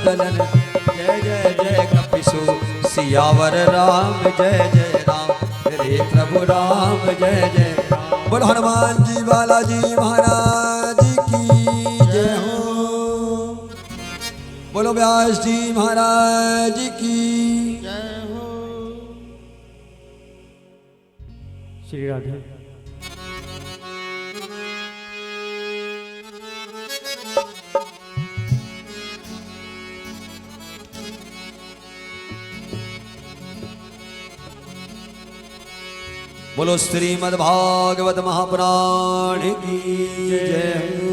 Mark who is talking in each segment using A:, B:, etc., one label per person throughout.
A: ललन जय जय जय कपिसु सियावर राम जय जय राम रे प्रभु राम जय जय राम। बोलो हनुमान जी बालाजी महाराज की जय हो। बोलो व्यास जी महाराज की
B: जय हो।
C: श्री राधे।
A: बोलो श्रीमद् भागवत महापुराण की जय हो।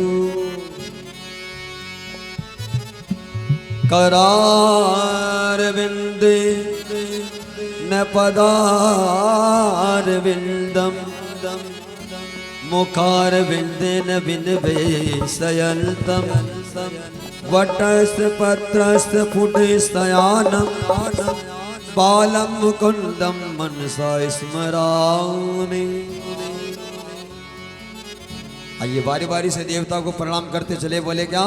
A: करार विंदे न पदार विंदम मुखार विंदे न बिंदवे सयंतम वटस्थ पत्रस्थ फुटस्तयानम बालम मुकुंदम मनसा स्मरामि। आइए बारी बारी से देवता को प्रणाम करते चले। बोले क्या?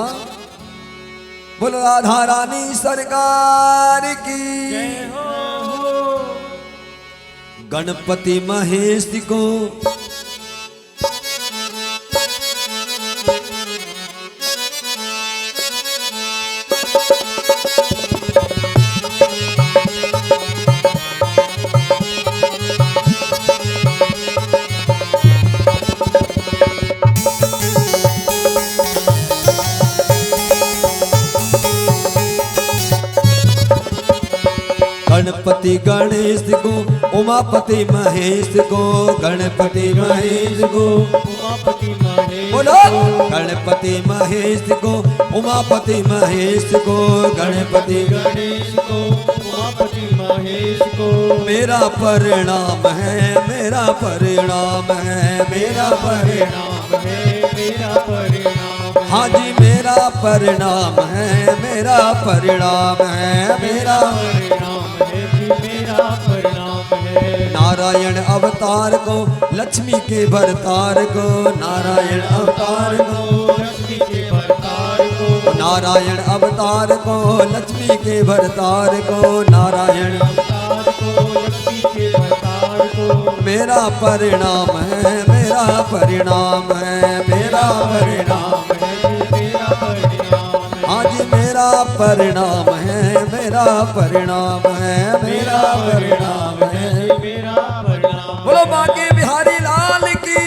A: बोलो राधा रानी सरकार की
B: जय हो।
A: गणपति महेश को गणपति गणेश को उमापति महेश को गणपति महेश को
B: उमापति महेश
A: बोलो गणपति महेश को उमापति महेश को गणपति
B: गणेश को उमापति महेश को।
A: मेरा परिणाम है मेरा परिणाम है मेरा परिणाम
B: है मेरा परिणाम।
A: हाँ जी मेरा परिणाम है मेरा परिणाम है मेरा
B: परिणाम है जी मेरा परिणाम है।
A: नारायण अवतार को लक्ष्मी के भरतार को नारायण अवतार को
B: लक्ष्मी के भरतार को
A: नारायण अवतार को लक्ष्मी के भरतार को नारायण
B: अवतार को लक्ष्मी के भरतार को।
A: मेरा परिणाम है मेरा परिणाम है मेरा परिणाम
B: है जी मेरा परिणाम है।
A: हाँ जी मेरा परिणाम है मेरा परिणाम है मेरा परिणाम है
B: मेरा परिणाम।
A: बोलो बांके बिहारी लाल की।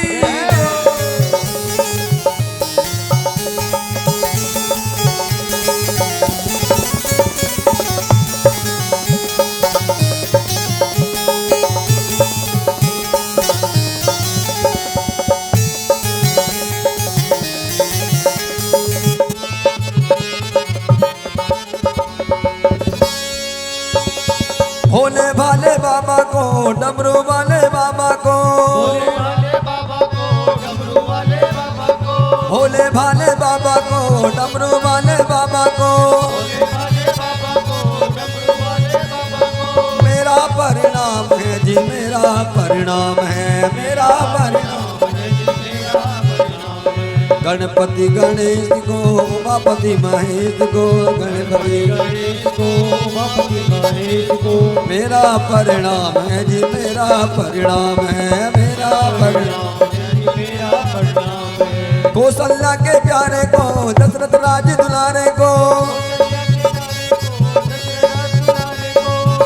A: भोले भाले बाबा को डमरू वाले बाबा को
B: भोले भाले बाबा को डमरू वाले बाबा को
A: भोले भाले बाबा को डमरू वाले बाबा को
B: भोले भाले बाबा को डमरू वाले बाबा को।
A: मेरा परिणाम है जी मेरा परिणाम है मेरा परिणाम
B: है जी मेरा परिणाम है।
A: गणपति गणेश को उमापति महेश को गणपति
B: गणेश को उमापति महेश को।
A: मेरा परिणाम है जी मेरा परिणाम है मेरा परिणाम
B: परिणाम है जी मेरा परिणाम है।
A: कौशल्या के प्यारे को दशरथ राज दुलारे को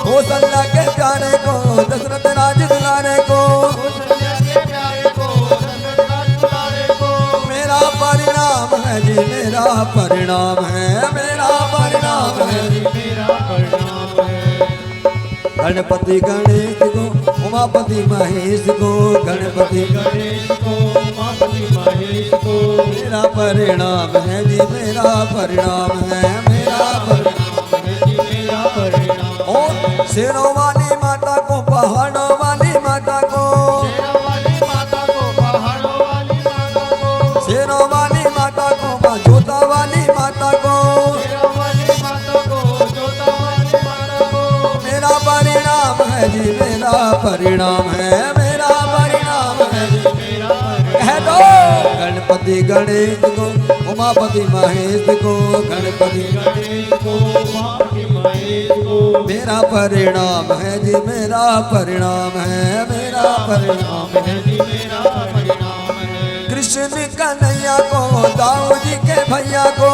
A: कौशल्या के प्यारे को दशरथ राज दुलारे को मेरा परिणाम है जी मेरा परिणाम है मेरा परिणाम है
B: मेरा परिणाम है।
A: गणपति गणेश को उमापति महेश को गणपति
B: गणेश को उमापति महेश को।
A: मेरा परिणाम है जी मेरा परिणाम है मेरा परिणाम
B: है जी मेरा परिणाम।
A: और शेरों वाली माता को पहाड़ों वाली माता को
B: शेरों वाली माता को पहाड़ों वाली माता को
A: शेरों वाली माता को जोता वाली माता को
B: शेरों वाली माता को जोता वाली माता को।
A: मेरा परिणाम है जी मेरा परिणाम है मेरा परिणाम है जी
B: मेरा
A: कह दो गणपति गणेश को उमापति महेश को गणपति
B: गणेश को उमापति महेश को
A: मेरा परिणाम है जी मेरा परिणाम है मेरा परिणाम है
B: जी मेरा परिणाम है।
A: कृष्ण कन्हैया को दाऊ जी के भैया को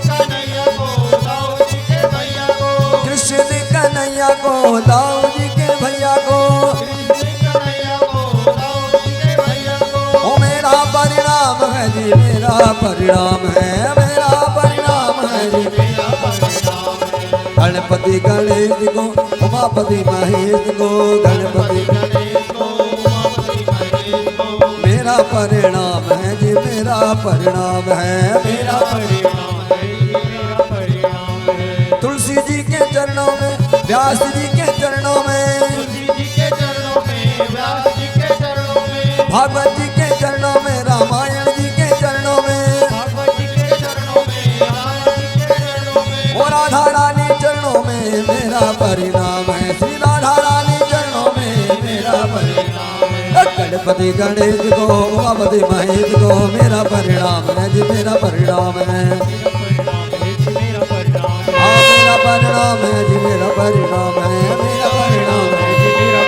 B: कन्हैया को दाऊ जी के भैया को
A: कृष्ण कन्हैया को दाऊ जी के भैया को
B: कन्हैया को दाऊ जी के भैया को
A: ओ मेरा परिणाम है जी मेरा परिणाम है मेरा परिणाम है जी
B: मेरा परिणाम है।
A: गणपति गणेश को उमापति महेश को गणपति
B: गणेश को उमापति महेश को
A: मेरा परिणाम है जी मेरा परिणाम है मेरा
B: परिणाम है जी मेरा परिणाम है।
A: तुलसी जी के चरणों में व्यास जी के चरणों में
B: तुलसी जी के चरणों में व्यास जी के चरणों में
A: भागवत जी के चरणों में रामायण जी के चरणों में
B: भागवत जी के चरणों में राम जी के चरणों में
A: और राधा रानी चरणों में मेरा परिणाम है श्री राधा रानी चरणों में मेरा परिणाम है गणपति गणेश को उमापति महेश को मेरा परिणाम है जी मेरा परिणाम है
B: मेरा परिणाम है
A: हाँ मेरा परिणाम है जी मेरा परिणाम है मेरा परिणाम है जी मेरा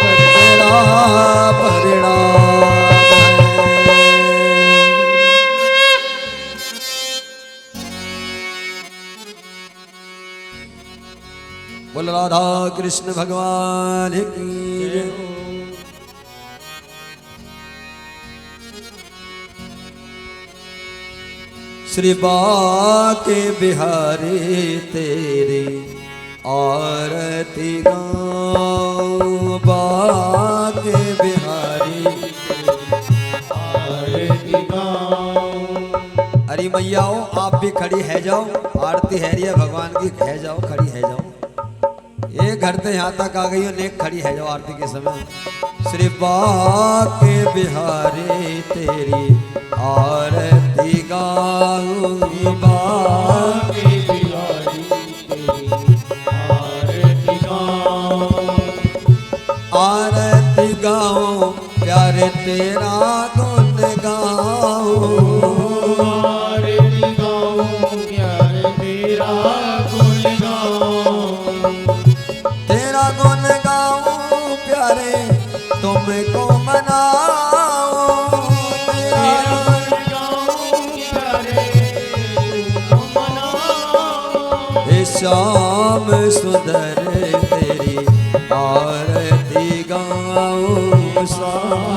A: परिणाम है बोल राधा कृष्ण भगवान की जय। श्री बाके बिहारी तेरी आरती गाऊं बाके बिहारी
B: आरती गाऊं।
A: अरे मैयाओ आप भी खड़ी है जाओ आरती है रही है भगवान की है जाओ खड़ी है जाओ एक घर से यहाँ तक आ गई हो नेक खड़ी है जाओ आरती के समय श्री बाके बिहारी तेरी आरती गाऊं बाके
B: बिहारी तेरी आरती गाऊं।
A: आरती गाऊं प्यारे तेरा गुण गाऊं
B: आरती गाऊं प्यारे तेरा गुण गाऊं।
A: तेरा गुण गाऊं प्यारे तुमको मनाऊं तेरा
B: गुण गाऊं प्यारे तुमको मनाऊं।
A: हे श्याम सुंदर तेरी आरती गाऊं श्याम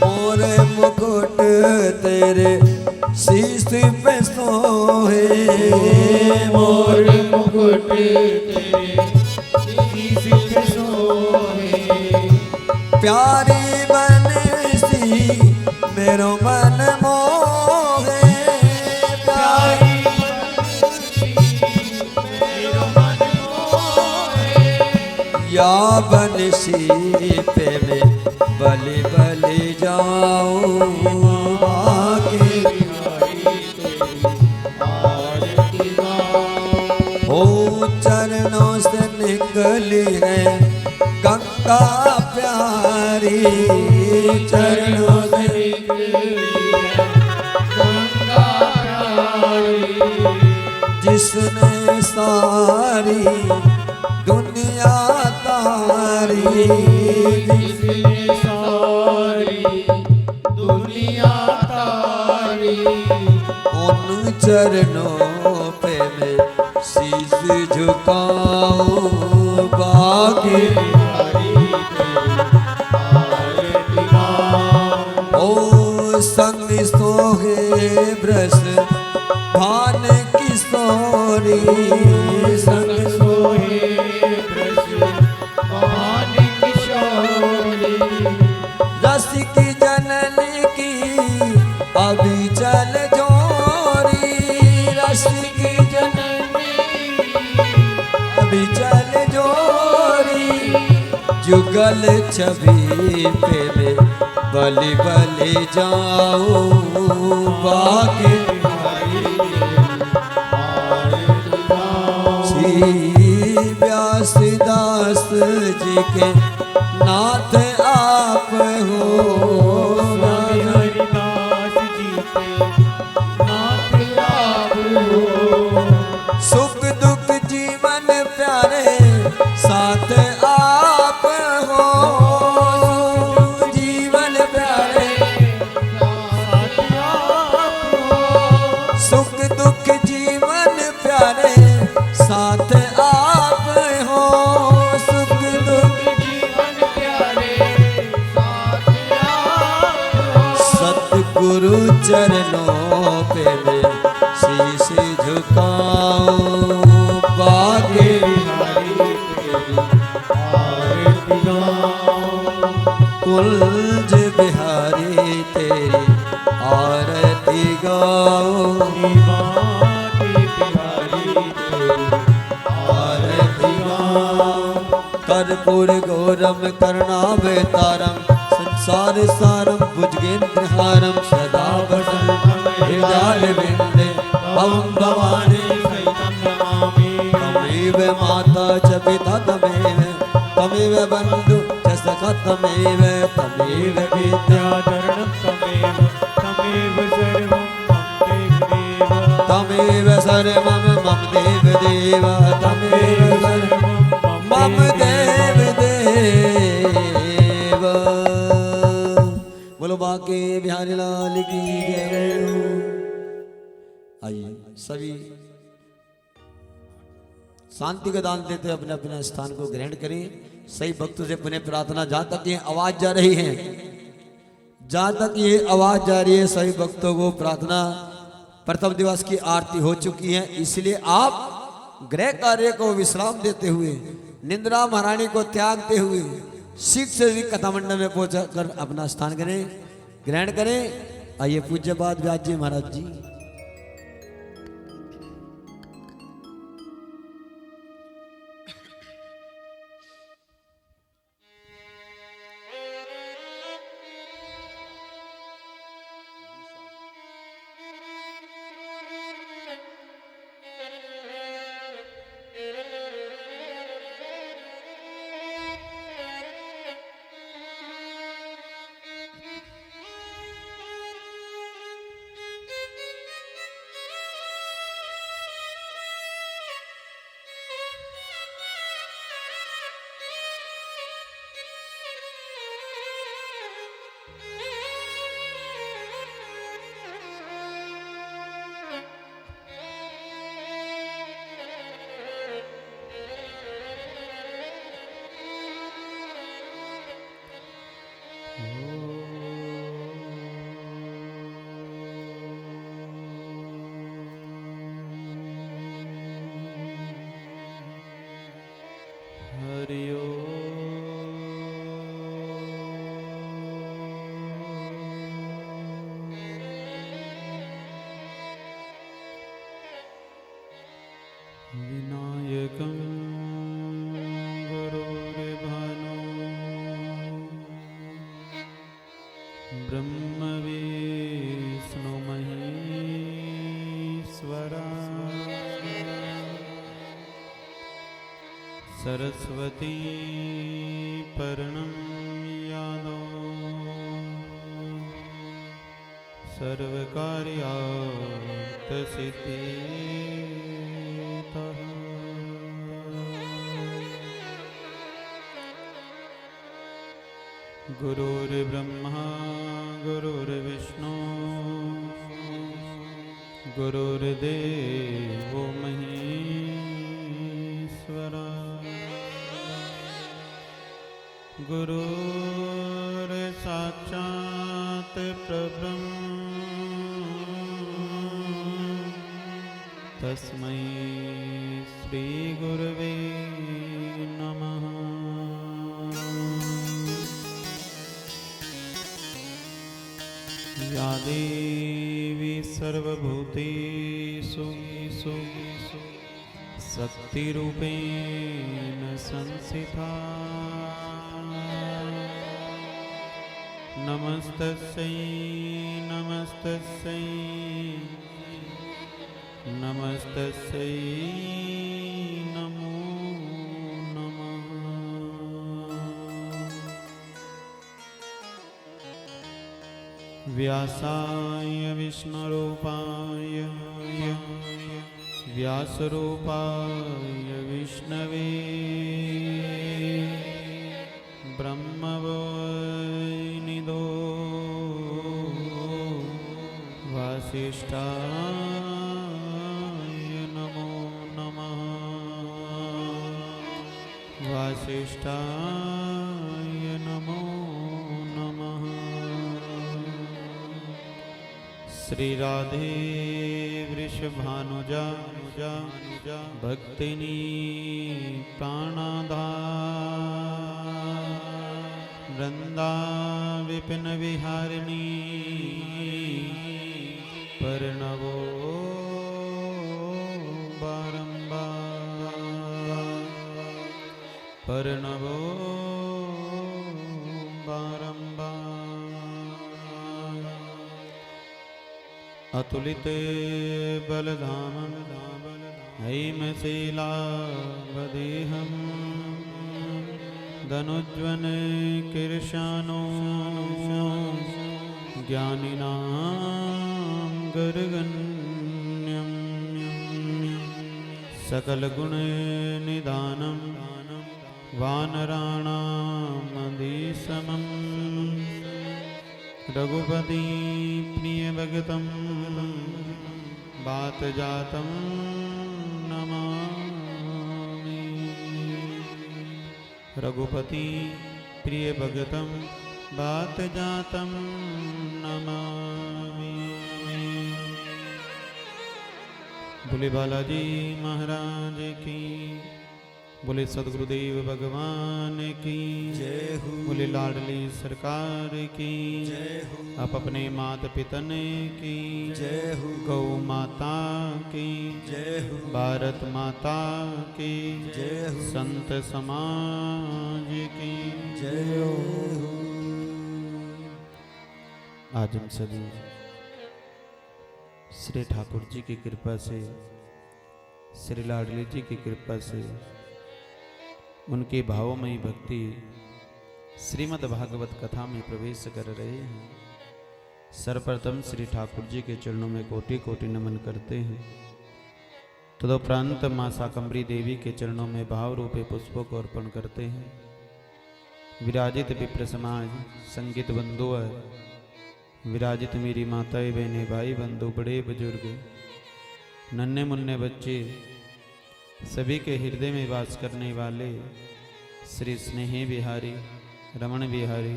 A: मोरे मुकुट तेरे शीश पे सोहे
B: मोर मुकुट तेरे शीश पे सोहे।
A: प्यारी बनसी मेरो मन मोहे प्यारी
B: मेरो मन मोहे।
A: या बनसी पे मैं बलि बलि जाऊं आके
B: आरती गाऊं।
A: हो चरणों से निकली है गंगा प्यारी चरणों से
B: गंगा प्यारी।
A: जिसने सारी दुनिया तारी
B: जिसने सारी दुनिया तारी।
A: उन चरणों पे मैं शीश झुकाऊं बाकी ओ संग सोहे ब्रस भान किशोरी संग
B: सोहे ब्रज भान किशोरी।
A: रस की जननी की अभी चल जोरी रस की जननी अभी चल जोरी जुगल छवि पे मैं बलि बलि जाऊं बाके श्री व्यासदास जी के नाथ आप गुरु चरणों पे मैं शीश झुकाऊं, बागे
B: बिहारी तेरी आरती गाऊं,
A: कुंज बिहारी तेरी आरती गाऊं,
B: बागे बिहारी तेरी आरती गाऊं,
A: कर्पूर गौरम करुणावतारम संसार सारम भुजगेन्द्रहारम सदा वसंतम हृदयारविंदे भवं भवानी
B: सहितं नमामि,
A: तमेव माता च पिता तमेव बन्धु च सखा तमेव विद्या
B: चरणं तमेव तमेव सर्वं मम देव
A: तमेव सर्वं मम देव तमेव सर्वं मम देव बोलो बाके बिहारी लाल की जय। आइए सभी शांति का दान देते अपने अपने स्थान को ग्रहण करें। सही भक्तों से पुनः प्रार्थना, जहां तक ये आवाज जा रही है, जहां तक ये आवाज जा रही है, सभी भक्तों को प्रार्थना, प्रथम दिवस की आरती हो चुकी है, इसलिए आप गृह कार्य को विश्राम देते हुए, निंद्रा महारानी को त्यागते हुए शीघ्र से भी कथा मंडल में पहुंचा कर अपना स्थान करें, ग्रहण करें। आइए पूज्यपाद व्यास जी महाराज जी।
B: विनायकं गुरुर्भानो ब्रह्म विष्णु महेश्वरा सरस्वती पर्णं यादो सर्वकार्यार्थसिद्धितः गुरुर्ब्रह्मा गुरुर्विष्णु गुरुर्देवो महेश्वरा गुरुर्साक्षात् परब्रह्म तस्मै श्रीगुरवे नमः। या देवी सर्वभूतेषु शक्तिरूपेण संस्थिता नमस्तस्यै नमस्तस्यै नमस्तस्यै नमो नमः। व्यासाय विष्णुरूपाय व्यासरूपाय विष्णवे ब्रह्मवैनिधो वासिष्ठाय नमो नमः। वासिष्ठाय नमो नमः। श्री राधे वृषभानुजा भक्तिनी प्राणाधार वृंदा विपिन विहारिणी परनवो परनवो बारंबार अतुलित बलधामं हैमशीलावदेहं धनुज्वन कीर्षानो ज्ञानिनां गर्गण्यं सकलगुणनिधानं वानराणामधीशमं रघुपति प्रियभगतं वातजातं नमामि रघुपति प्रियभगतं वातजातं नमामि। बोले बालाजी महाराज की, बोले सदगुरुदेव भगवान की
A: जय हो।
B: बोले लाडली सरकार की
A: जय हो।
B: आप अपने माता पितन की
A: जय हो।
B: गौ माता की
A: जय हो।
B: भारत माता की
A: जय हो।
B: संत समाज की
A: जय हो।
B: आज हम सभी श्री ठाकुर जी की कृपा से, श्री लाडली जी की कृपा से, उनके भावमयी भक्ति श्रीमद् भागवत कथा में प्रवेश कर रहे हैं। सर्वप्रथम श्री ठाकुर जी के चरणों में कोटि कोटि नमन करते हैं। तदुपरांत माँ शाकंभरी देवी के चरणों में भाव रूपे पुष्पों को अर्पण करते हैं। विराजित विप्र समाज, संगीत बंधु, विराजित मेरी माताएं बहनें भाई बंधु बड़े बुजुर्ग नन्हे मुन्ने बच्चे सभी के हृदय में वास करने वाले श्री स्नेही बिहारी रमण बिहारी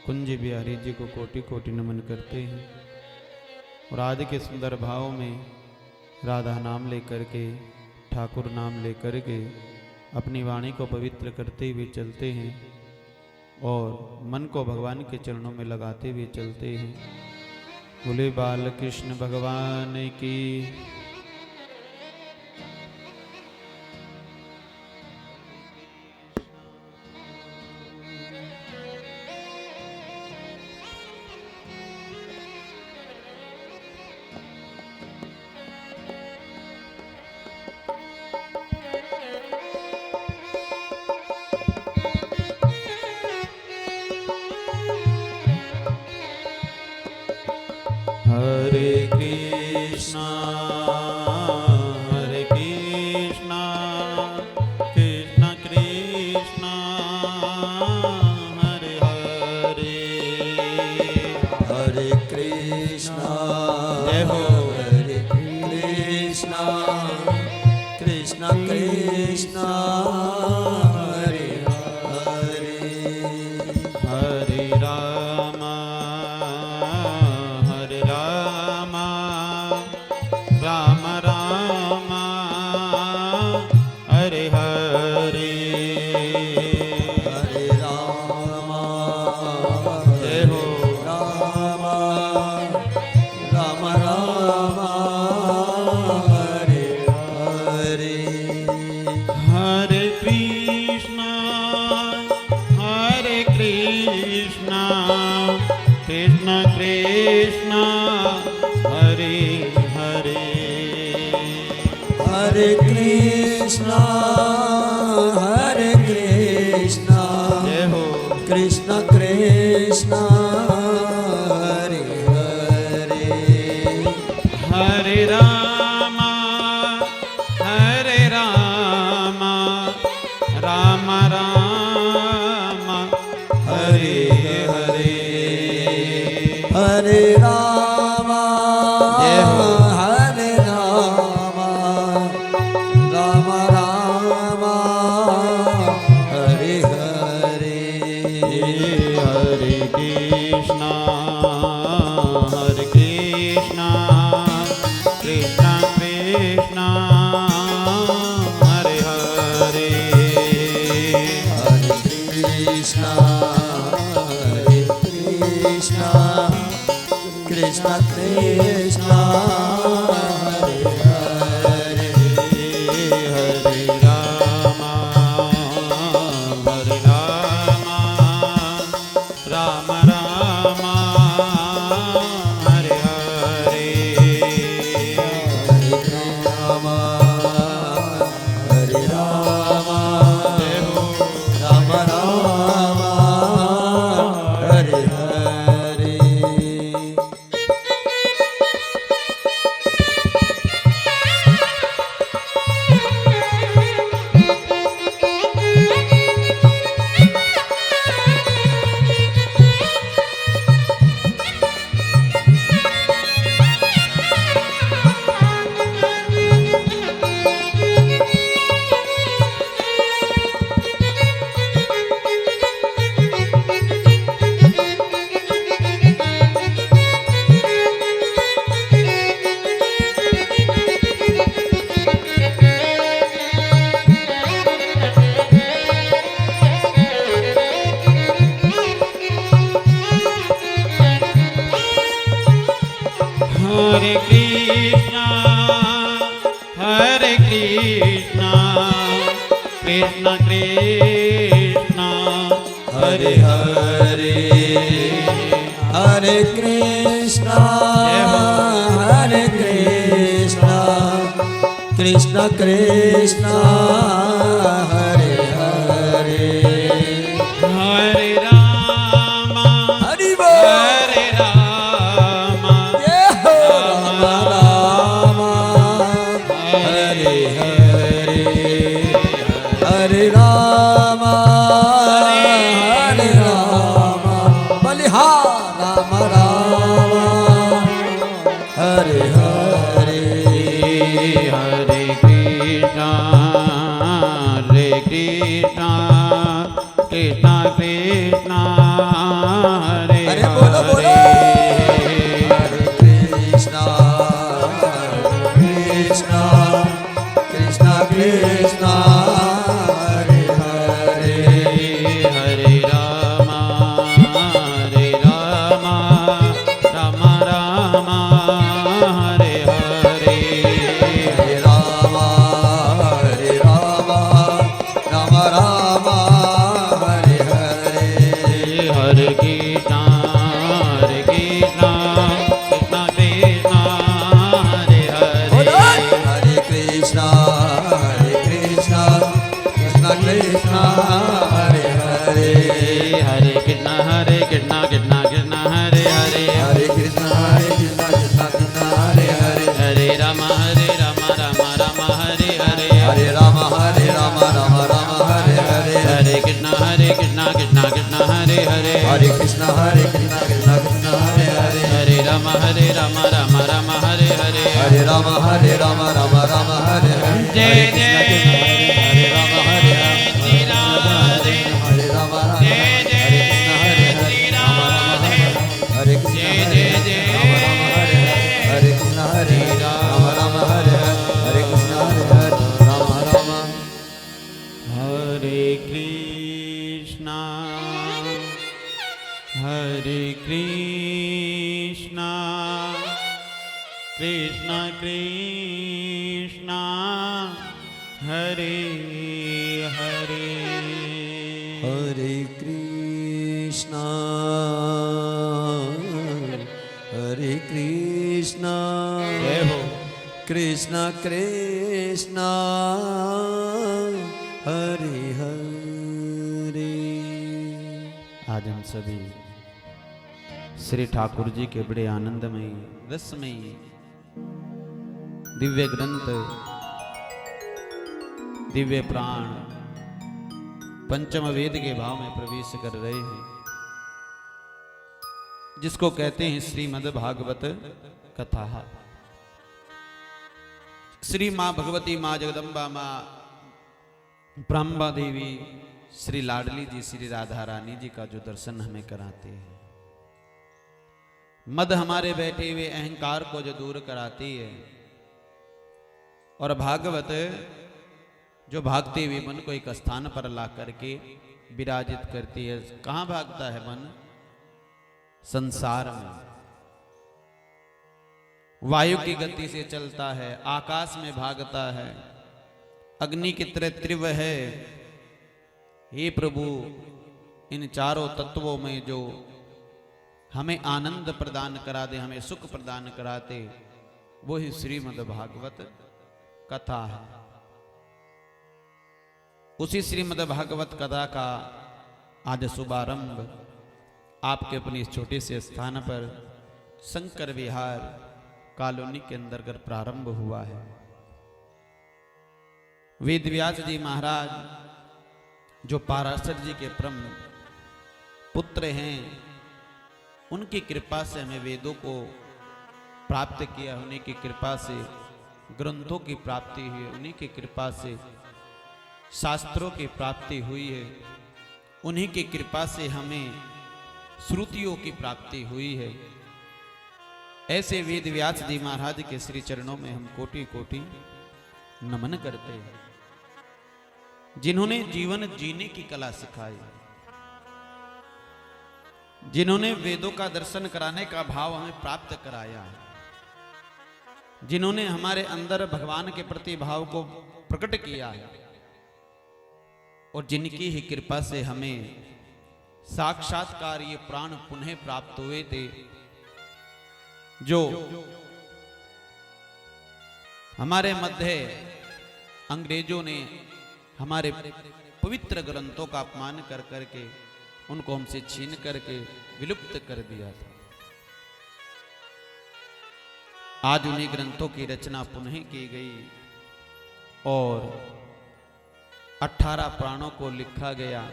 B: कुंज बिहारी जी को कोटि कोटि नमन करते हैं। और आज के सुंदर भाव में राधा नाम लेकर के, ठाकुर नाम लेकर के अपनी वाणी को पवित्र करते हुए चलते हैं और मन को भगवान के चरणों में लगाते हुए चलते हैं। बोले बाल कृष्ण भगवान की। हरे कृष्णा कृष्ण कृष्ण हरे हरे
A: हरे कृष्णा
B: जय हो।
A: हरे कृष्णा कृष्ण कृष्ण हरे हरे
B: हरे राम राम राम हरे हरे
A: हरे राम
B: जय हो।
A: राम राम राम हरे हरे
B: हरे कृष्ण कृष्ण कृष्ण हरे हरे
A: हरे कृष्णा
B: जय हो।
A: कृष्ण कृष्ण हरे हरे
B: हरे राम राम राम हरे हरे
A: हरे राम
B: जय हो।
A: हरे राम राम राम हरे हरे
B: हरे कृष्ण
A: कृष्ण कृष्ण हरे हरे
B: हरे राम राम राम हरे हरे
A: हरे राम हरे राम राम राम हरे हरे
B: हरे कृष्णा कृष्ण कृष्णा
A: हरे हरे हरे कृष्णा हरे कृष्णा कृष्ण कृष्ण हरे हरे
B: हरे राम
A: हरि बोल
B: हरे राम
A: जय हो राम राम हरे हरे हरे राम हरे राम बलिहा राम राम हरे हरे
B: हरे कृष्णा कृष्णा कृष्णा हरे
A: अरे बोलो बोलो हरे कृष्णा कृष्णा कृष्णा कृष्णा हरे हरे
B: हरे राम राम राम हरे हरे
A: हरे राम राम राम हरे हरे
B: हरे कृष्णा कृष्णा कृष्णा हरे
A: बोलो
B: हरे
A: हरे कृष्णा कृष्णा कृष्णा हरे हरे
B: हरे कृष्णा कृष्णा हरे हरे
A: हरे कृष्णा कृष्णा हरे हरे
B: हरे राम राम हरे हरे
A: हरे राम राम हरे हरे
B: हरे कृष्णा कृष्णा हरे हरे
A: हरे कृष्णा कृष्णा हरे हरे
B: हरे राम राम हरे हरे
A: हरे राम राम हरे हरे
B: जय जय
A: हरे राम हरे राम
B: श्री राधे
A: हरे राम
B: जय जय श्री राधे
A: हरे कृष्ण
B: जय
A: हरे
B: जय
A: राम राम हरे हरे कृष्ण हरे राम राम हरे हरे कृष्ण हरे राम राम
B: हरे कृष्णा कृष्णा कृष्णा हरे हरे
A: हरे कृष्णा
B: जय हो
A: कृष्ण कृष्ण हरे हरे
B: आज हम सभी श्री ठाकुर जी के बड़े आनंदमयी रसमयी दिव्य ग्रंथ दिव्य प्राण पंचम वेद के भाव में प्रवेश कर रहे हैं, जिसको कहते हैं श्रीमद् भागवत कथा। श्री मां भगवती मां जगदम्बा मां ब्रह्मा देवी श्री लाडली जी श्री राधा रानी जी का जो दर्शन हमें कराते हैं, मद हमारे बैठे हुए अहंकार को जो दूर कराती है, और भागवत जो भागते हुए मन को एक स्थान पर ला करके विराजित करती है। कहाँ भागता है मन? संसार में। वायु की गति से चलता है, आकाश में भागता है, अग्नि की तरह तीव्र है। हे प्रभु, इन चारों तत्वों में जो हमें आनंद प्रदान करा दे, हमें सुख प्रदान कराते, वो ही श्रीमद् भागवत कथा है। उसी श्रीमद् भागवत कथा का आज शुभारंभ आपके अपने इस छोटे से स्थान पर शंकर विहार कॉलोनी के अंतर्गत प्रारंभ हुआ है। वेद व्यास जी महाराज जो पाराशर जी के परम पुत्र हैं, उनकी कृपा से हमें वेदों को प्राप्त किया, उन्हीं की कृपा से ग्रंथों की प्राप्ति हुई, उन्हीं की कृपा से शास्त्रों की प्राप्ति हुई है, उन्हीं की कृपा से हमें श्रुतियों की प्राप्ति हुई है। ऐसे वेद व्यास जी महाराज के श्री चरणों में हम कोटि कोटि नमन करते हैं, जिन्होंने जीवन जीने की कला सिखाई, जिन्होंने वेदों का दर्शन कराने का भाव हमें प्राप्त कराया है, जिन्होंने हमारे अंदर भगवान के प्रति भाव को प्रकट किया है, और जिनकी ही कृपा से हमें साक्षात्कार ये प्राण पुनः प्राप्त हुए थे, जो हमारे मध्य अंग्रेजों ने हमारे पवित्र ग्रंथों का अपमान कर करके उनको हमसे छीन करके विलुप्त कर दिया था। आज उन्हीं ग्रंथों की रचना पुनः की गई और 18 प्राणों को लिखा गया,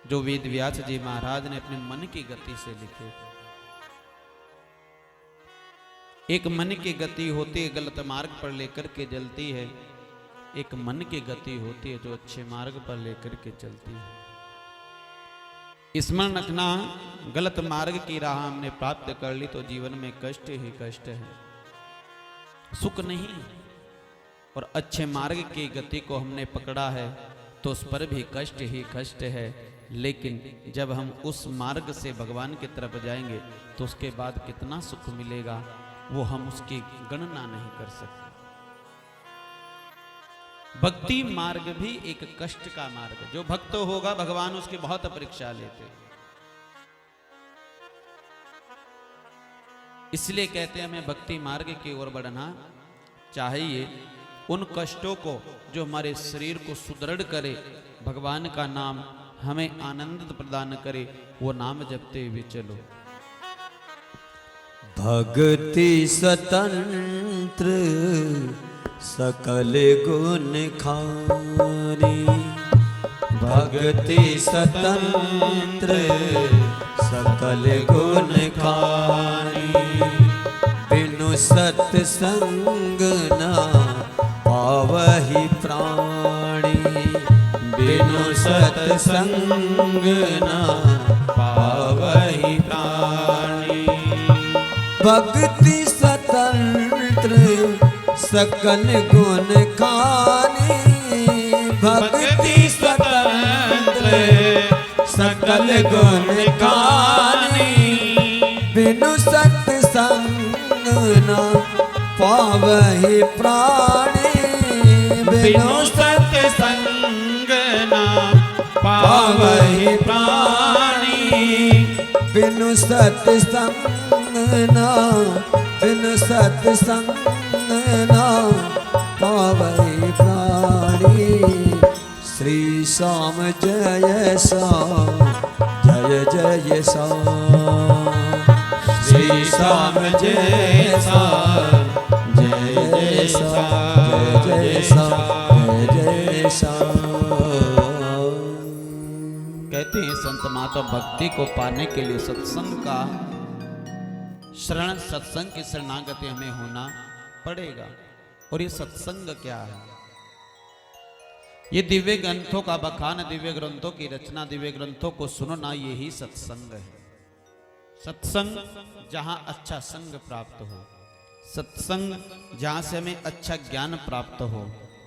B: जो वेद व्यास जी महाराज ने अपने मन की गति से लिखे थे। एक मन की गति होती है गलत मार्ग पर लेकर के चलती है, एक मन की गति होती है जो अच्छे मार्ग पर लेकर के चलती है। स्मरण रखना, गलत मार्ग की राह हमने प्राप्त कर ली तो जीवन में कष्ट ही कष्ट है, सुख नहीं। और अच्छे मार्ग की गति को हमने पकड़ा है तो उस पर भी कष्ट ही कष्ट है, लेकिन जब हम उस मार्ग से भगवान की तरफ जाएंगे तो उसके बाद कितना सुख मिलेगा वो हम उसकी गणना नहीं कर सकते। भक्ति मार्ग भी एक कष्ट का मार्ग, जो भक्त होगा भगवान उसकी बहुत परीक्षा लेते, इसलिए कहते हैं हमें भक्ति मार्ग की ओर बढ़ना चाहिए। उन कष्टों को जो हमारे शरीर को सुदृढ़ करे, भगवान का नाम हमें आनंद प्रदान करे, वो नाम जपते हुए चलो।
A: भक्ति स्वतंत्र सकल गुण खानी, भक्ति स्वतंत्र सकल गुण खानी, बिनु सत्संग न पावहि प्राणी, बिनु सत्संग न पावहि प्राणी। भक्ति स्वतंत्र सकल गुण खानी, भक्ति स्वतंत्र सकल गुण खानी, बिनु सत्संग न पावहि प्राणी, बिनु सत्संग न पावहि प्राणी, बिनु सत्संग न, बिनु सत्संग न पावहि प्राणी। श्री श्याम जय श्याम जय जय श्याम, श्री श्याम जय श्याम जय जय श्याम जय श्याम जय श्याम।
B: कहते हैं संत माता, भक्ति को पाने के लिए सत्संग का शरण, सत्संग की शरणागति हमें होना पड़ेगा। और ये सत्संग क्या है? ये दिव्य ग्रंथों का बखान, दिव्य ग्रंथों की रचना, दिव्य ग्रंथों को सुनना, यही सत्संग है। सत्संग जहां अच्छा संग प्राप्त हो, सत्संग जहां से हमें अच्छा ज्ञान प्राप्त हो,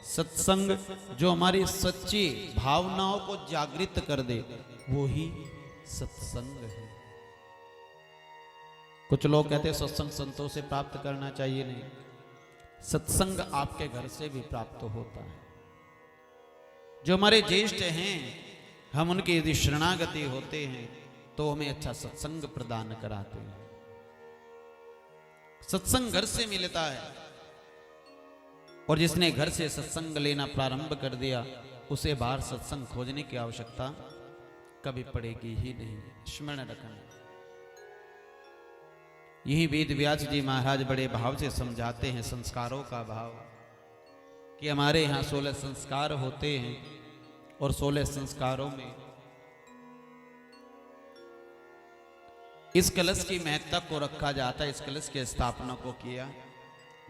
B: सत्संग जो हमारी सच्ची भावनाओं को जागृत कर दे, वो ही सत्संग है। कुछ लोग कहते हैं सत्संग संतों से प्राप्त करना चाहिए, नहीं, सत्संग आपके घर से भी प्राप्त होता है। जो हमारे ज्येष्ठ हैं, हम उनकी यदि शरणागति होते हैं तो हमें अच्छा सत्संग प्रदान कराते हैं। सत्संग घर से मिलता है, और जिसने घर से सत्संग लेना प्रारंभ कर दिया उसे बाहर सत्संग खोजने की आवश्यकता कभी पड़ेगी ही नहीं। स्मरण रखना। यही वेद व्यास जी महाराज बड़े भाव से समझाते हैं संस्कारों का भाव, कि हमारे यहाँ 16 संस्कार होते हैं और 16 संस्कारों में इस कलश की महत्ता को रखा जाता है, इस कलश की स्थापना को किया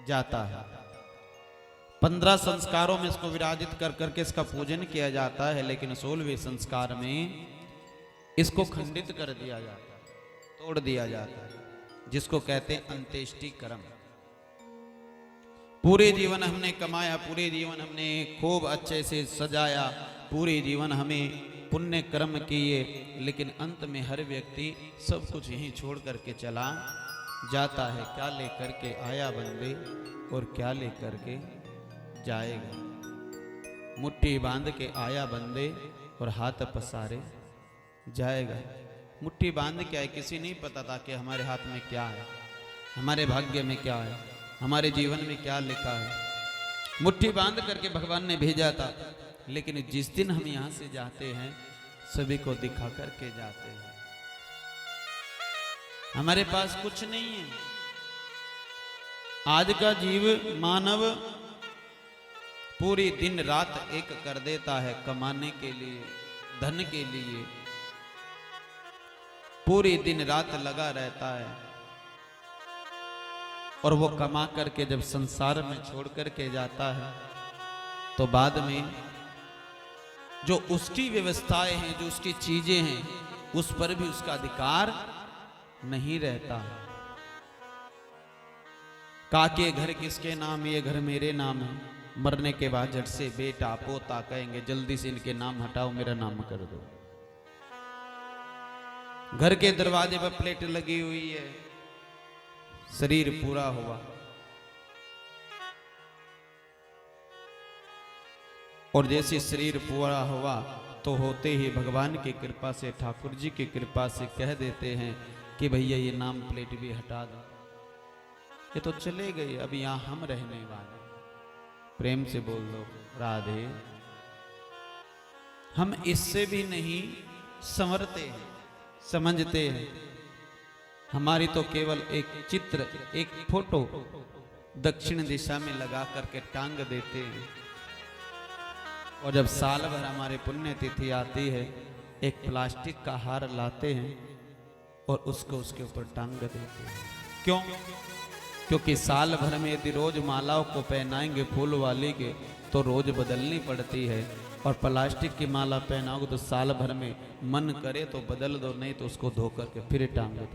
B: जाता है। 15 संस्कारों में इसको विराजित कर करके इसका पूजन किया जाता है, लेकिन 16वें संस्कार में इसको खंडित कर दिया जाता है, तोड़ दिया जाता है, जिसको कहते हैं अंत्येष्टि कर्म। पूरे जीवन हमने कमाया, पूरे जीवन हमने खूब अच्छे से सजाया, पूरे जीवन हमें पुण्य कर्म किए, लेकिन अंत में हर व्यक्ति सब कुछ यहीं छोड़ करके चला जाता है। क्या लेकर के आया बंदे और क्या लेकर के जाएगा। मुट्ठी बांध के आया बंदे और हाथ पसारे जाएगा। मुट्ठी बांध के आए, किसी नहीं पता था कि हमारे हाथ में क्या है, हमारे भाग्य में क्या है, हमारे जीवन में क्या लिखा है। मुट्ठी बांध करके भगवान ने भेजा था, लेकिन जिस दिन हम यहां से जाते हैं सभी को दिखा करके जाते हैं। हमारे पास कुछ नहीं है। आज का जीव मानव पूरी दिन रात एक कर देता है कमाने के लिए, धन के लिए पूरी दिन रात लगा रहता है, और वो कमा करके जब संसार में छोड़ करके जाता है तो बाद में जो उसकी व्यवस्थाएं हैं, जो उसकी चीजें हैं, उस पर भी उसका अधिकार नहीं रहता। काके घर किसके नाम, ये घर मेरे नाम है। मरने के बाद झट से बेटा पोता कहेंगे जल्दी से इनके नाम हटाओ, मेरा नाम कर दो। घर के दरवाजे पर प्लेट लगी हुई है, शरीर पूरा हुआ, और जैसे शरीर पूरा हुआ तो होते ही भगवान की कृपा से, ठाकुर जी की कृपा से कह देते हैं कि भैया ये नाम प्लेट भी हटा दो, ये तो चले गए, अब यहां हम रहने वाले। प्रेम से बोल दो राधे। हम इससे भी नहीं संवरते हैं, समझते हैं। हमारी तो केवल एक चित्र, एक फोटो दक्षिण दिशा में लगा करके टांग देते हैं, और जब साल भर हमारे पुण्य तिथि आती है एक प्लास्टिक का हार लाते हैं और उसको उसके ऊपर टांग देते हैं। क्यों? क्योंकि साल भर में यदि रोज मालाओं को पहनाएंगे फूल वाली के तो रोज बदलनी पड़ती है, और प्लास्टिक की माला पहनाओगे तो साल भर में मन करे तो बदल दो, नहीं तो उसको धो करके फिर टांग दो।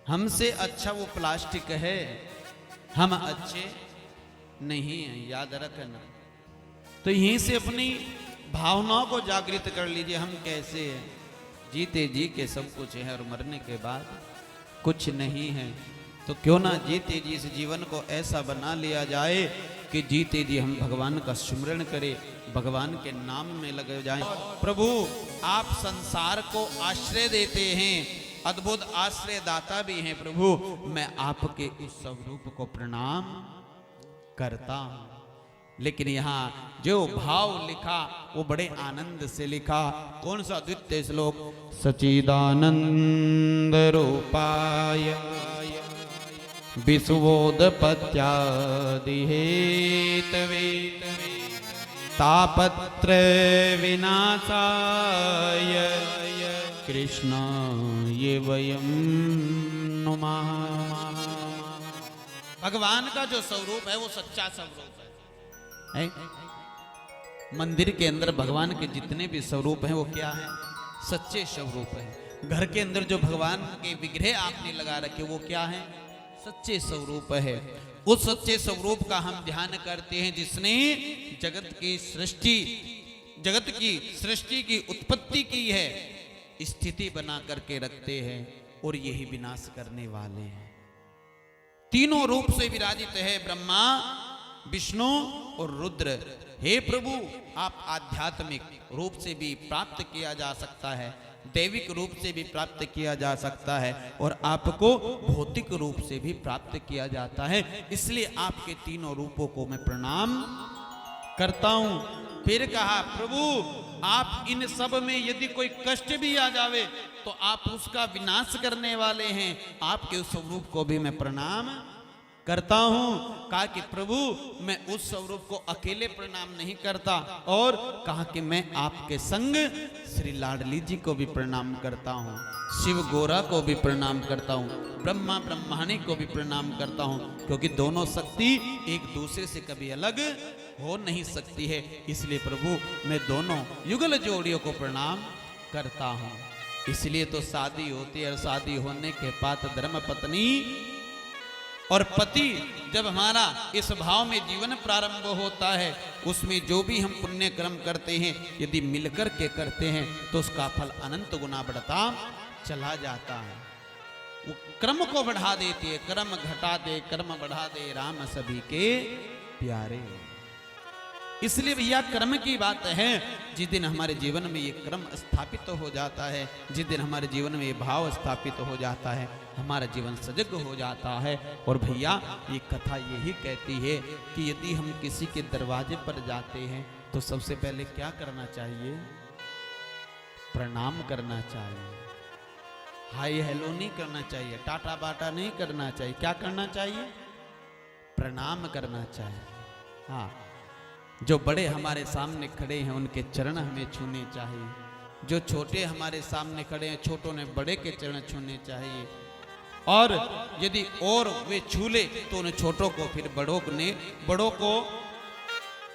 B: हमसे अच्छा वो प्लास्टिक है, हम अच्छे नहीं हैं, याद रखना। तो यहीं से अपनी भावनाओं को जागृत कर लीजिए। हम कैसे हैं? जीते जी के सब कुछ है और मरने के बाद कुछ नहीं है। तो क्यों ना जीते जी इस जीवन को ऐसा बना लिया जाए कि जीते जी हम भगवान का स्मरण करें, भगवान के नाम में लगे जाएं। प्रभु आप संसार को आश्रय देते हैं, अद्भुत आश्रय दाता भी हैं। प्रभु मैं आपके उस स्वरूप को प्रणाम करता हूं। लेकिन यहाँ जो भाव लिखा वो बड़े आनंद से लिखा। कौन सा? द्वितीय श्लोक। सचिदानंद रूपाय विश्वोदपत्यादि हेतवे तापत्र विनाशाय कृष्णाय वयं नुमः। भगवान का जो स्वरूप है वो सच्चा स्वरूप है। मंदिर के अंदर भगवान के जितने भी स्वरूप हैं वो क्या है? सच्चे स्वरूप है। घर के अंदर जो भगवान के विग्रह आपने लगा रखे वो क्या है? सच्चे स्वरूप है। उस सच्चे स्वरूप का हम ध्यान करते हैं जिसने जगत की सृष्टि की उत्पत्ति की है, स्थिति बना करके रखते हैं। और यही विनाश करने वाले हैं। तीनों रूप से विराजित है ब्रह्मा, विष्णु और रुद्र। हे प्रभु, आप आध्यात्मिक रूप से भी प्राप्त किया जा सकता है, दैविक रूप से भी प्राप्त किया जा सकता है और आपको भौतिक रूप से भी प्राप्त किया जाता है। इसलिए आपके तीनों रूपों को मैं प्रणाम करता हूं। फिर कहा, प्रभु आप इन सब में यदि कोई कष्ट भी आ जावे तो आप उसका विनाश करने वाले हैं, आपके उस स्वरूप को भी मैं प्रणाम करता हूं। कहा कि प्रभु मैं उस स्वरूप को अकेले प्रणाम नहीं करता, और कहा कि मैं आपके संग श्री लाडली जी को भी प्रणाम करता हूं, शिव गोरा को भी प्रणाम करता हूं, ब्रह्मा ब्रह्माणी को भी प्रणाम करता हूं, क्योंकि दोनों शक्ति एक दूसरे से कभी अलग हो नहीं सकती है। इसलिए प्रभु मैं दोनों युगल जोड़ियों को प्रणाम करता हूं। इसलिए तो शादी होती है और शादी होने के बाद धर्म पत्नी और पति, जब हमारा इस भाव में जीवन प्रारंभ होता है, उसमें जो भी हम पुण्य कर्म करते हैं यदि मिलकर के करते हैं तो उसका फल अनंत गुना बढ़ता चला जाता है। वो कर्म को बढ़ा देती है, कर्म घटा दे कर्म बढ़ा दे राम सभी के प्यारे। इसलिए भैया कर्म की बात है। जिस दिन हमारे जीवन में ये कर्म स्थापित हो जाता है, जिस दिन हमारे जीवन में ये भाव स्थापित हो जाता है, हमारा जीवन सजग हो जाता है। और भैया ये कथा यही कहती है कि यदि हम किसी के दरवाजे पर जाते हैं तो सबसे पहले क्या करना चाहिए? प्रणाम करना चाहिए। हाय हेलो नहीं करना चाहिए, टाटा बाटा नहीं करना चाहिए। क्या करना चाहिए? प्रणाम करना चाहिए। हाँ, जो बड़े हमारे सामने खड़े हैं उनके चरण हमें छूने चाहिए। जो छोटे हमारे सामने खड़े हैं, छोटों ने बड़े के चरण छूने चाहिए। और यदि और वे छू ले तो उन छोटों को फिर बड़ों को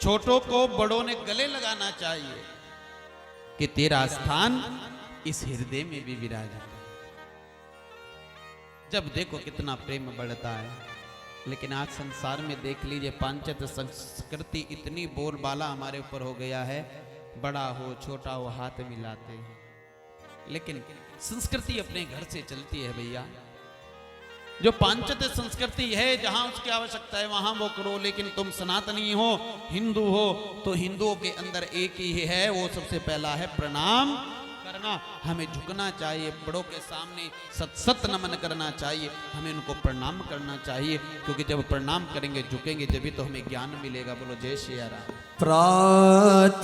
B: छोटों को बड़ों ने गले लगाना चाहिए कि तेरा स्थान इस हृदय में भी विराजित है। जब देखो कितना प्रेम बढ़ता है। लेकिन आज संसार में देख लीजिए, पांचत्य संस्कृति इतनी बोलबाला हमारे ऊपर हो गया है, बड़ा हो छोटा हो हाथ मिलाते हैं। लेकिन संस्कृति अपने घर से चलती है भैया। जो पांचत्य संस्कृति है, जहां उसकी आवश्यकता है वहां वो करो। लेकिन तुम सनातनी हो, हिंदू हो, तो हिंदुओं के अंदर एक ही है, वो सबसे पहला है प्रणाम करना। हमें झुकना चाहिए, बड़ों के सामने सत सत नमन करना चाहिए, हमें उनको प्रणाम करना चाहिए। क्योंकि जब प्रणाम करेंगे, झुकेंगे, जब तो हमें ज्ञान मिलेगा। बोलो जय श्री राम।
A: प्रात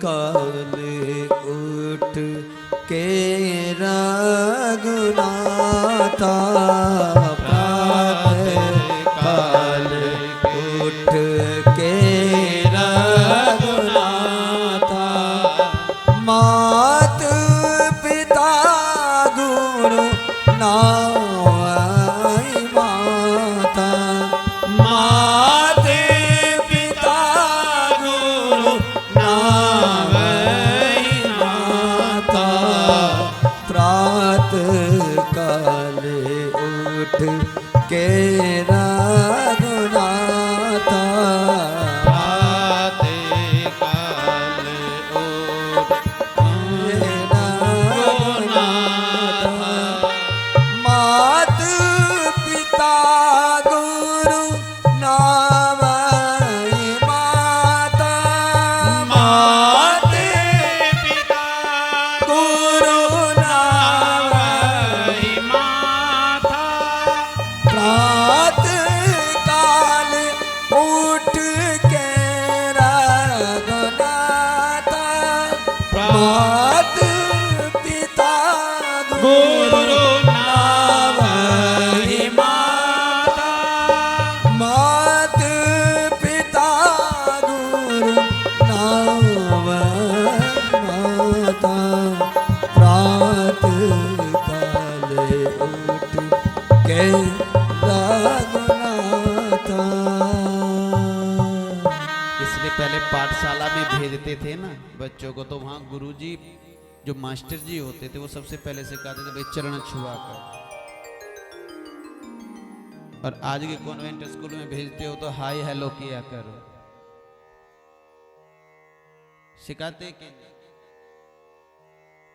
A: काल उठ के रघुनाथा, प्रात काल उठ के रघुनाथा, मात पिता गुरु नावै माता, मात पिता गुरु नावै माता, प्रात काल उठ के रघुनाथा, मात पिता गुरु नावै माता, मात पिता गुरु नावै माता, प्रात काल उठ के रघुनाथा, मात पिता गुरु नावै माता, मात पिता गुरु नावै माता, प्रात काल उठ के रघुनाथा।
B: इसलिए पहले पाठशाला में भेजते थे ना बच्चों को, तो वहाँ गुरुजी जो मास्टर जी होते थे वो सबसे पहले सिखाते थे भाई चरण छुआ कर। और आज के कॉन्वेंट स्कूल में भेजते हो तो हाय हेलो किया करो। सिखाते कि नहीं?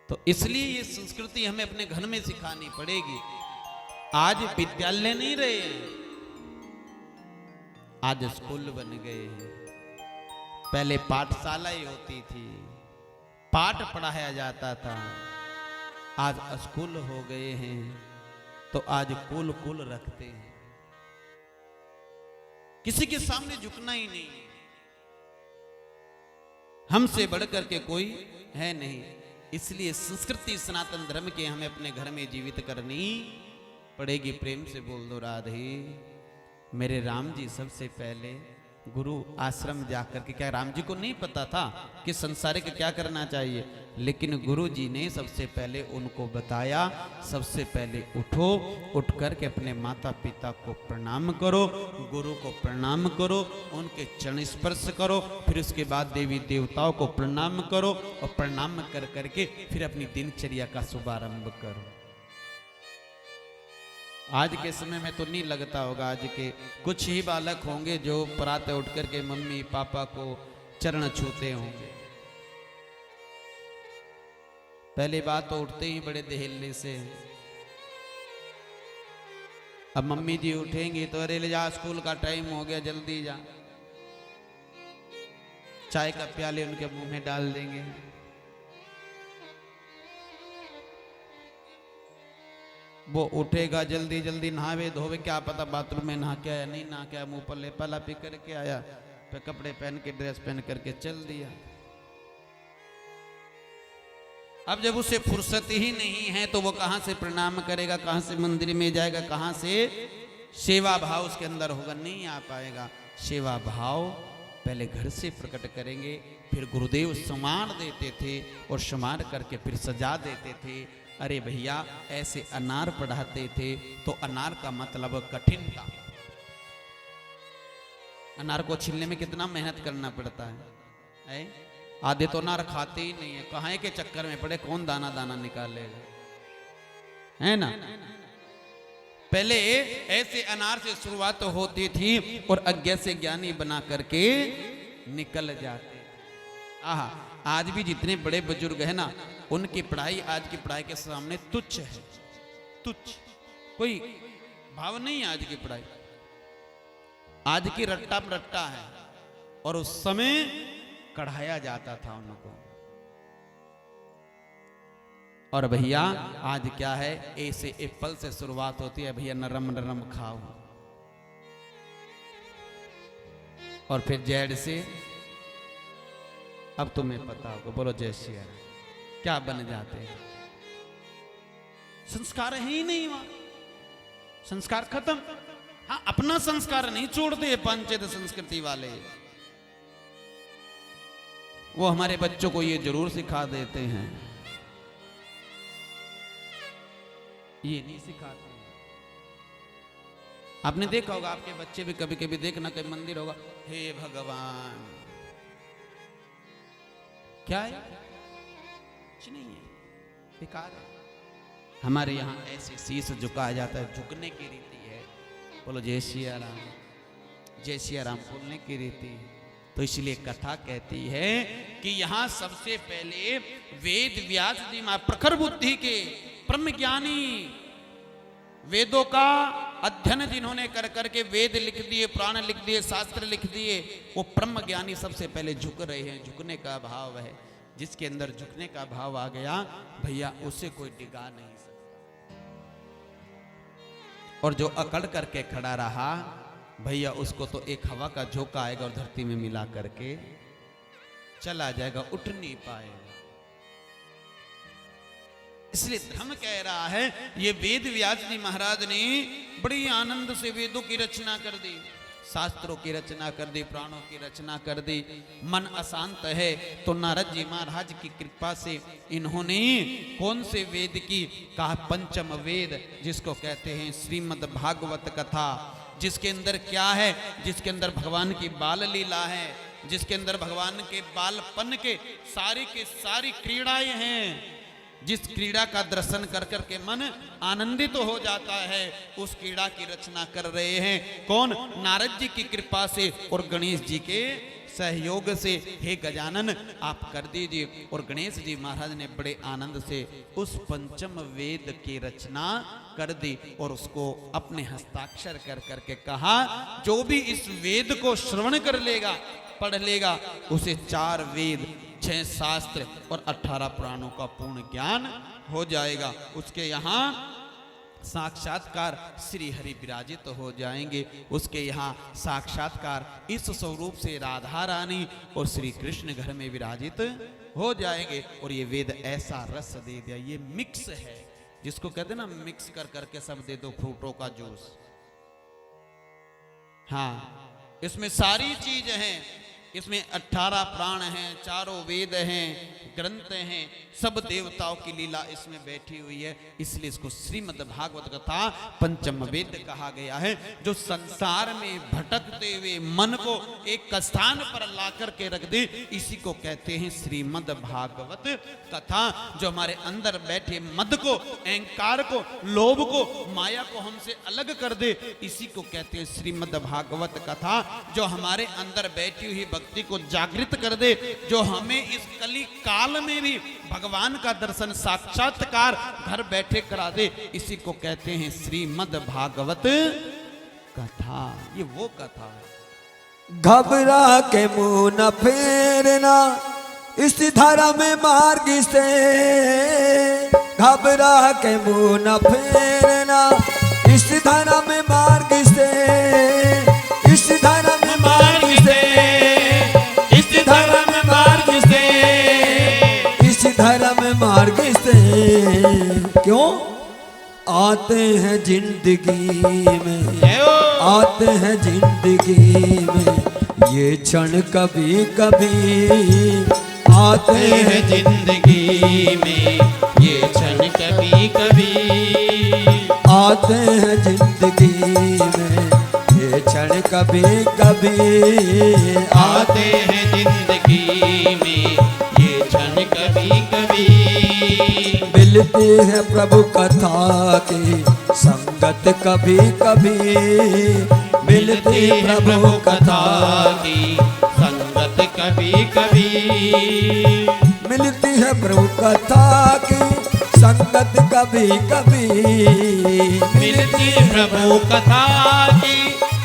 B: तो तो इसलिए ये संस्कृति हमें अपने घर में सिखानी पड़ेगी। आज विद्यालय नहीं रहे हैं, आज स्कूल बन गए हैं। पहले पाठशाला ही होती थी, पाठ पढ़ाया जाता था, आज स्कूल हो गए हैं। तो आज कुल रखते हैं, किसी के सामने झुकना ही नहीं, हमसे बढ़कर के कोई है नहीं। इसलिए संस्कृति सनातन धर्म के हमें अपने घर में जीवित करनी पड़ेगी। प्रेम से बोल दो राधे। मेरे राम जी सबसे पहले गुरु आश्रम जाकर के, क्या राम जी को नहीं पता था कि संसारिक क्या करना चाहिए, लेकिन गुरु जी ने सबसे पहले उनको बताया, सबसे पहले उठो, उठ करके अपने माता पिता को प्रणाम करो, गुरु को प्रणाम करो, उनके चरण स्पर्श करो, फिर उसके बाद देवी देवताओं को प्रणाम करो और प्रणाम कर करके फिर अपनी दिनचर्या का शुभारंभ करो। आज के समय में तो नहीं लगता होगा, आज के कुछ ही बालक होंगे जो प्रातः उठ करके मम्मी पापा को चरण छूते होंगे। पहली बात तो उठते ही बड़े दहेले से, अब मम्मी जी उठेंगी तो अरे ले जा, स्कूल का टाइम हो गया, जल्दी जा। चाय का प्याले उनके मुंह में डाल देंगे। वो उठेगा जल्दी जल्दी, नहावे धोवे, क्या पता बाथरूम में नहा के आया नहीं नहा के आया, मुंह पर लेपा लापी करके आया, फिर कपड़े पहन के ड्रेस पहन करके चल दिया। अब जब उसे फुर्सत ही नहीं है तो वो कहां से प्रणाम करेगा, कहां से मंदिर में जाएगा, कहां से सेवा भाव उसके अंदर होगा, नहीं आ पाएगा। सेवा भाव पहले घर से प्रकट करेंगे। फिर गुरुदेव सम्मान देते थे और सम्मान करके फिर सजा देते थे। अरे भैया ऐसे अनार पढ़ाते थे तो अनार का मतलब कठिन था। अनार को छीलने में कितना मेहनत करना पड़ता है। आधे तो अनार खाते ही नहीं है, कहाँ के चक्कर में पड़े, कौन दाना दाना निकालेगा, है ना। पहले ऐसे अनार से शुरुआत होती थी और अज्ञा से ज्ञानी बना करके निकल जाते। आहा, आज भी जितने बड़े बुजुर्ग है ना, उनकी पढ़ाई आज की पढ़ाई के सामने तुच्छ है, तुच्छ, कोई भाव नहीं है आज की पढ़ाई। आज की रट्टा रट्टा है और उस समय कढ़ाया जाता था उनको। और भैया आज क्या है, ए से एप्पल से शुरुआत होती है, भैया नरम नरम खाओ, और फिर जेड से, अब तुम्हें पता होगा, बोलो जय श्री राम, क्या बन जाते हैं। संस्कार है ही नहीं वहां, संस्कार खत्म। हाँ, अपना संस्कार नहीं छोड़ते पंचायत संस्कृति वाले, वो हमारे बच्चों को ये जरूर सिखा देते हैं, ये नहीं सिखाते। आपने देखा होगा, आपके बच्चे भी कभी कभी देखना, कहीं मंदिर होगा, हे भगवान, क्या है, कुछ नहीं है, बेकार है। हमारे यहाँ ऐसे शीश झुकाया जाता है, झुकने की रीति है, बोलो जय श्री राम, जय श्री राम बोलने की रीति। तो इसलिए कथा कहती है कि यहाँ सबसे पहले वेद व्यास जी मां प्रखर बुद्धि के ब्रह्म ज्ञानी, वेदों का अध्ययन जिन्होंने कर करके वेद लिख दिए, पुराण लिख दिए, शास्त्र लिख दिए, वो ब्रह्म ज्ञानी सबसे पहले झुक रहे हैं। झुकने का भाव है, जिसके अंदर झुकने का भाव आ गया भैया, उसे कोई डिगा नहीं सकता। और जो अकड़ करके खड़ा रहा भैया, उसको तो एक हवा का झोंका आएगा और धरती में मिला करके चला जाएगा, उठ नहीं पाएगा। इसलिए धर्म कह रहा है, ये वेद व्यास जी महाराज ने बड़ी आनंद से वेदों की रचना कर दी, शास्त्रों की रचना कर दी, पुराणों की रचना कर दी। मन अशांत है तो नारद जी महाराज की कृपा से इन्होंने कौन से वेद की कहा, पंचम वेद, जिसको कहते हैं श्रीमद् भागवत कथा, जिसके अंदर क्या है, जिसके अंदर भगवान की बाल लीला है, जिसके अंदर भगवान के बालपन के सारी क्रीड़ाएं हैं, जिस क्रीड़ा का दर्शन कर करके मन आनंदित तो हो जाता है, उस क्रीड़ा की रचना कर रहे हैं कौन, नारद जी की कृपा से और गणेश जी के सहयोग से हे गजानन आप कर दीजिए। और गणेश जी महाराज ने बड़े आनंद से उस पंचम वेद की रचना कर दी और उसको अपने हस्ताक्षर कर करके कहा, जो भी इस वेद को श्रवण कर लेगा, पढ़ लेगा, उसे 4 वेद, 6 शास्त्र और 18 पुराणों का पूर्ण ज्ञान हो जाएगा। उसके यहाँ साक्षात्कार श्री हरि विराजित हो जाएंगे। उसके यहाँ साक्षात्कार इस स्वरूप से राधा रानी और श्री कृष्ण घर में विराजित हो जाएंगे। और ये वेद ऐसा रस दे दिया, ये मिक्स है, जिसको कहते हैं ना मिक्स कर करके सब दे दो फ्रूटों का जूस। हाँ, इसमें सारी चीज हैं, इसमें 18 प्राण हैं, 4 वेद हैं, ग्रंथ हैं, सब देवताओं की लीला इसमें बैठी हुई है। इसलिए इसको श्रीमद् भागवत कथा पंचम वेद कहा गया है, जो संसार में भटकते हुए मन को एक स्थान पर ला करके रख दे, इसी को कहते हैं श्रीमद् भागवत कथा। जो हमारे अंदर बैठे मद को, अहंकार को, लोभ को, माया को हमसे अलग कर दे, इसी को कहते हैं श्रीमद् भागवत कथा। जो हमारे अंदर बैठी हुई भक्ति को जागृत कर दे, जो हमें इस कली काल में भी भगवान का दर्शन साक्षात्कार घर बैठे करा दे, इसी को कहते हैं श्रीमद् भागवत कथा। ये वो कथा है।
A: घबरा के मुंह न फेरना इस धर्म मार्ग से, घबरा के मुंह न फेरना इस धर्म मार्ग से, इस धर्म मार्ग से, इस धर्म मार्ग से, इस धर्म मार्ग से। क्यों आते हैं जिंदगी में, आते हैं जिंदगी में ये क्षण कभी कभी, आते हैं जिंदगी में
B: ये क्षण कभी कभी,
A: आते हैं जिंदगी में ये क्षण कभी कभी,
B: आते हैं जिंदगी में ये क्षण कभी कभी।
A: मिलती है प्रभु कथा की संगत कभी कभी, मिलती प्रभु कथा
B: की संगत कभी कभी,
A: मिलती है प्रभु कथा की संगत कभी कभी,
B: मिलती प्रभु कथा की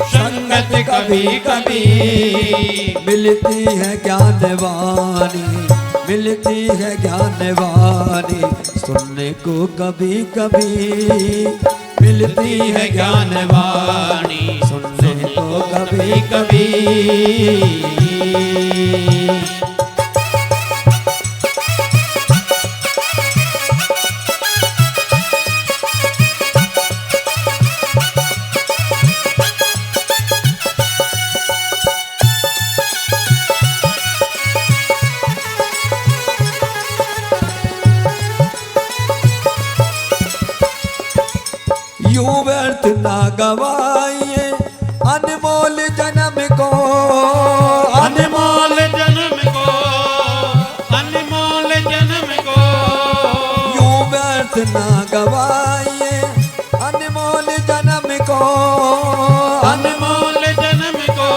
B: संगत कभी कभी,
A: मिलती है ज्ञानवाणी, मिलती है ज्ञानवाणी सुनने को कभी कभी, मिलती है ज्ञानवाणी सुनने को कभी कभी। यूं व्यर्थ ना गवाइए अनमोल जन्म को,
B: अनमोल जन्म को, अनमोल जन्म को,
A: यूं व्यर्थ ना गवाइए अनमोल जन्म को,
B: अनमोल जन्म को,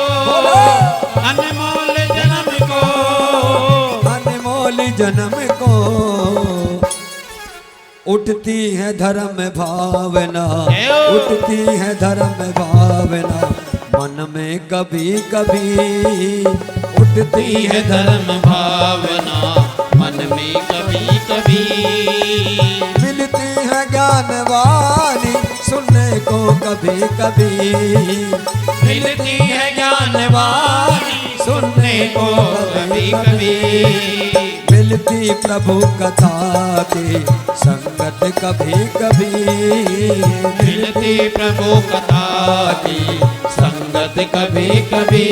B: अनमोल जन्म को,
A: अनमोल जन्म को। उठती है धर्म भावना, उठती है धर्म भावना मन में कभी कभी, उठती है
B: धर्म भावना मन में कभी कभी,
A: मिलती है ज्ञानवाणी सुनने को कभी कभी,
B: मिलती है ज्ञानवाणी सुनने को कभी कभी,
A: मिलती प्रभु कथा की संगत कभी कभी,
B: मिलती प्रभु कथा की संगत कभी कभी।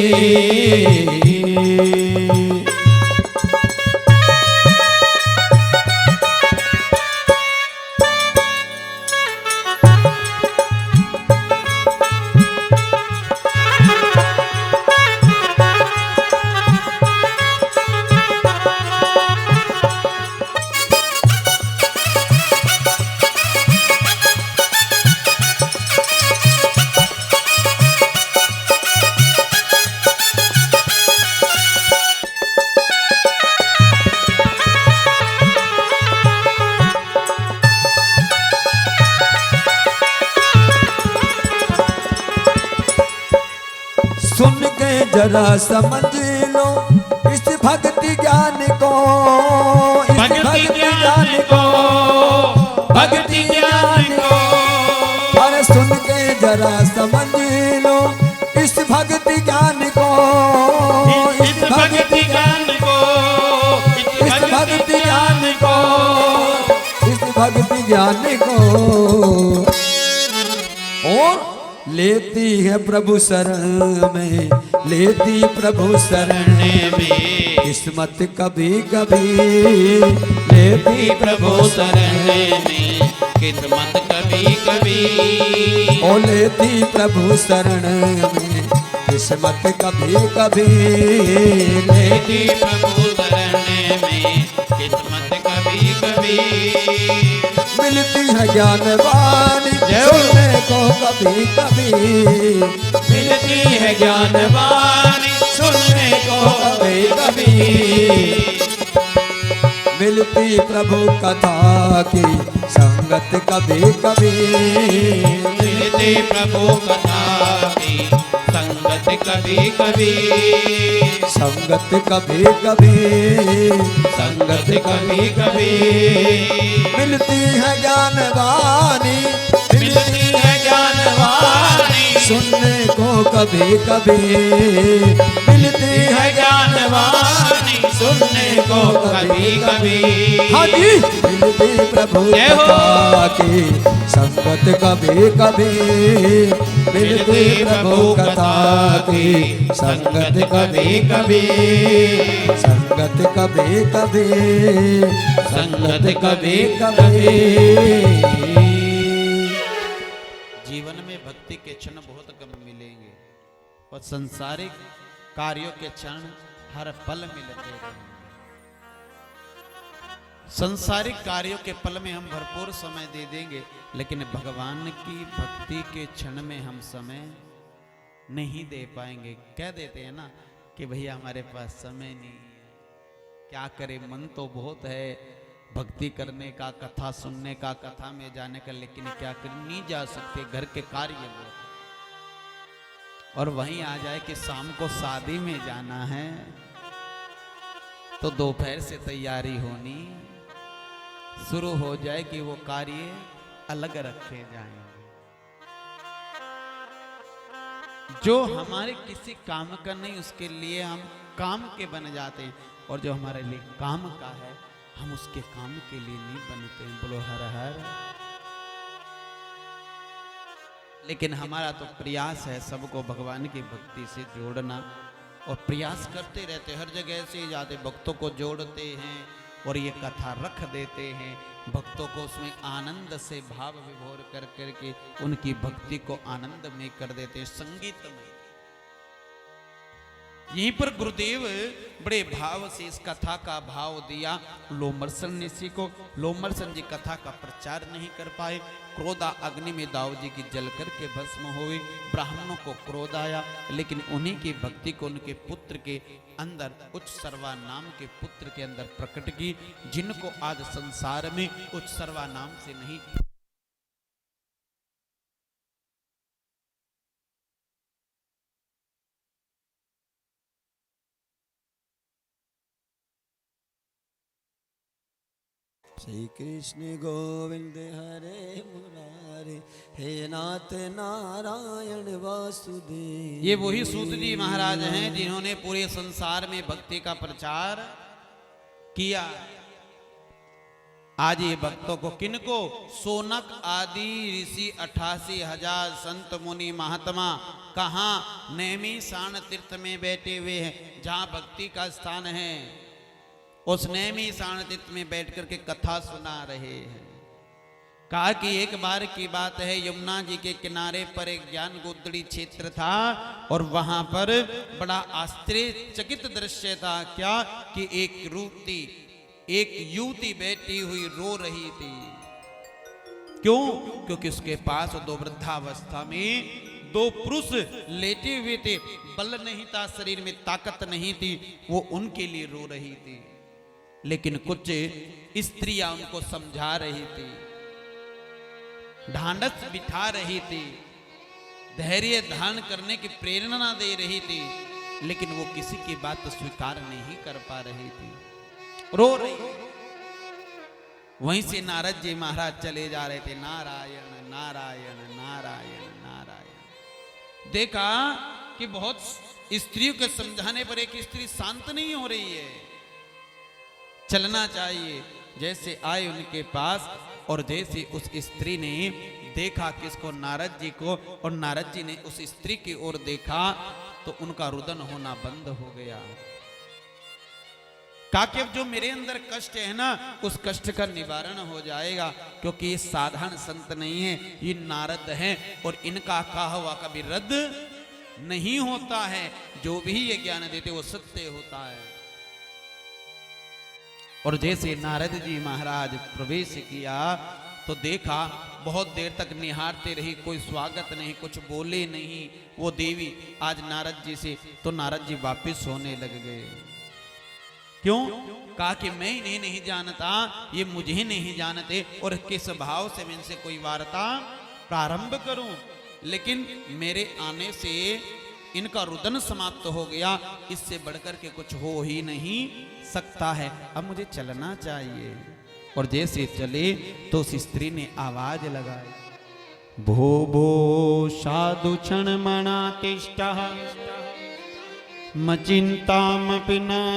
A: जरा समझ लो इस भक्ति ज्ञान को, इस
B: भक्ति ज्ञान को, भक्ति ज्ञान को।
A: अरे सुन के जरा समझ लो इस भक्ति ज्ञान को,
B: इस भक्ति ज्ञान को,
A: इस भक्ति ज्ञान को, इस भक्ति ज्ञान को। और लेती है प्रभु शरण में, लेती प्रभु शरण में, किस्मत कभी कभी लेती
B: प्रभु शरण में, किस्मत कभी कभी।
A: ओ लेती प्रभु शरण में, किस्मत कभी कभी
B: लेती प्रभु शरण में, किस्मत कभी कभी।
A: मिलती है ज्ञान वाणी सुनने को कभी कभी,
B: मिलती है ज्ञान वाणी सुनने को कभी कभी।
A: मिलती प्रभु कथा की संगत कभी कभी,
B: मिलती प्रभु कथा की संगत कभी कभी,
A: संगत कभी कभी,
B: संगत कभी कभी।
A: मिलती है ज्ञान वाणी,
B: मिलती है ज्ञान वाणी
A: सुनने को कभी कभी, मिलती है
B: ज्ञान वाणी सुनने को कभी कभी।
A: हाँ जी, मिलती प्रभु कथा की संगत कभी कभी, मिलती प्रभु कथा की संगत कभी कभी, संगत कभी कभी, संगत कभी कभी।
B: जीवन में भक्ति के क्षण बहुत कम मिलेंगे और संसारिक कार्यों के क्षण हर पल मिलते रहेंगे। संसारिक कार्यों के पल में हम भरपूर समय दे देंगे, लेकिन भगवान की भक्ति के क्षण में हम समय नहीं दे पाएंगे। कह देते हैं ना कि भैया हमारे पास समय नहीं है, क्या करें, मन तो बहुत है भक्ति करने का, कथा सुनने का, कथा में जाने का, लेकिन क्या कर नहीं जा सकते, घर के कार्य बहुत। और वहीं आ जाए कि शाम को शादी में जाना है तो दोपहर से तैयारी होनी शुरू हो जाए कि वो कार्य अलग रखे जाएंगे। जो हमारे किसी काम का नहीं उसके लिए हम काम के बन जाते हैं, और जो हमारे लिए काम का है हम उसके काम के लिए नहीं बनते हैं। बोलो हर हर। लेकिन हमारा तो प्रयास है सबको भगवान की भक्ति से जोड़ना, और प्रयास करते रहते, हर जगह से जाते भक्तों को जोड़ते हैं और ये कथा रख देते हैं, भक्तों को उसमें आनंद से भाव विभोर कर करके उनकी भक्ति को आनंद में कर देते हैं, संगीत में। यहीं पर गुरुदेव बड़े भाव से इस कथा का भाव दिया लोमर्सन ऋषि को। लोमर्सन जी कथा का प्रचार नहीं कर पाए, क्रोधा अग्नि में दाऊ जी की जल करके भस्म हुए, ब्राह्मणों को क्रोध आया, लेकिन उन्हीं की भक्ति को उनके पुत्र के अंदर, उच्च सर्वा नाम के पुत्र के अंदर प्रकट की, जिनको आज संसार में उच्च सर्वा नाम से नहीं
A: श्री कृष्ण गोविंद हरे मुरारे, हे नाथ नारायण वासुदेव।
B: ये वही सूत जी महाराज हैं जिन्होंने पूरे संसार में भक्ति का प्रचार किया। आज ये भक्तों को, किनको, सोनक आदि ऋषि 88,000 संत मुनि महात्मा कहाँ नेमी शान तीर्थ में बैठे हुए हैं, जहाँ भक्ति का स्थान है, उस नेमी शान तीर्थ में बैठ करके कथा सुना रहे हैं। कहा कि एक बार की बात है, यमुना जी के किनारे पर एक ज्ञान गोदड़ी क्षेत्र था, और वहां पर बड़ा आश्चर्यचकित दृश्य था। क्या कि एक युवती बैठी हुई रो रही थी। क्यों? क्योंकि उसके पास दो वृद्धावस्था में दो पुरुष लेटे हुए थे, बल नहीं था, शरीर में ताकत नहीं थी, वो उनके लिए रो रही थी। लेकिन कुछ स्त्रियां उनको समझा रही थी, ढांढस बिठा रही थी, धैर्य धारण करने की प्रेरणा दे रही थी, लेकिन वो किसी की बात स्वीकार नहीं कर पा रही थी, रो रही। वहीं से नारद जी महाराज चले जा रहे थे, नारायण नारायण नारायण नारायण। देखा कि बहुत स्त्रियों के समझाने पर एक स्त्री शांत नहीं हो रही है, चलना चाहिए। जैसे आए उनके पास और जैसे उस स्त्री ने देखा किसको, नारद जी को, और नारद जी ने उस स्त्री की ओर देखा तो उनका रुदन होना बंद हो गया। कहा कि अब जो मेरे अंदर कष्ट है ना, उस कष्ट का निवारण हो जाएगा, क्योंकि ये साधारण संत नहीं है, ये नारद हैं और इनका कहा हुआ कभी रद्द नहीं होता है। जो भी ये ज्ञान देते वो सत्य होता है। और जैसे नारद जी महाराज प्रवेश किया तो देखा बहुत देर तक निहारते रही, कोई स्वागत नहीं, कुछ बोले नहीं वो देवी आज नारद जी से। तो नारद जी वापिस होने लग गए। क्यों? कहा कि मैं इन्हें नहीं जानता, ये मुझे नहीं जानते, और किस भाव से मैं इनसे कोई वार्ता प्रारंभ करूं। लेकिन मेरे आने से इनका रुदन समाप्त हो गया, इससे बढ़कर के कुछ हो ही नहीं सकता है। अब मुझे चलना चाहिए। और जैसे चले तो उस स्त्री ने आवाज लगाई, भो भो साधु क्षण मणातिष्ठः मचिंतामपि नाशया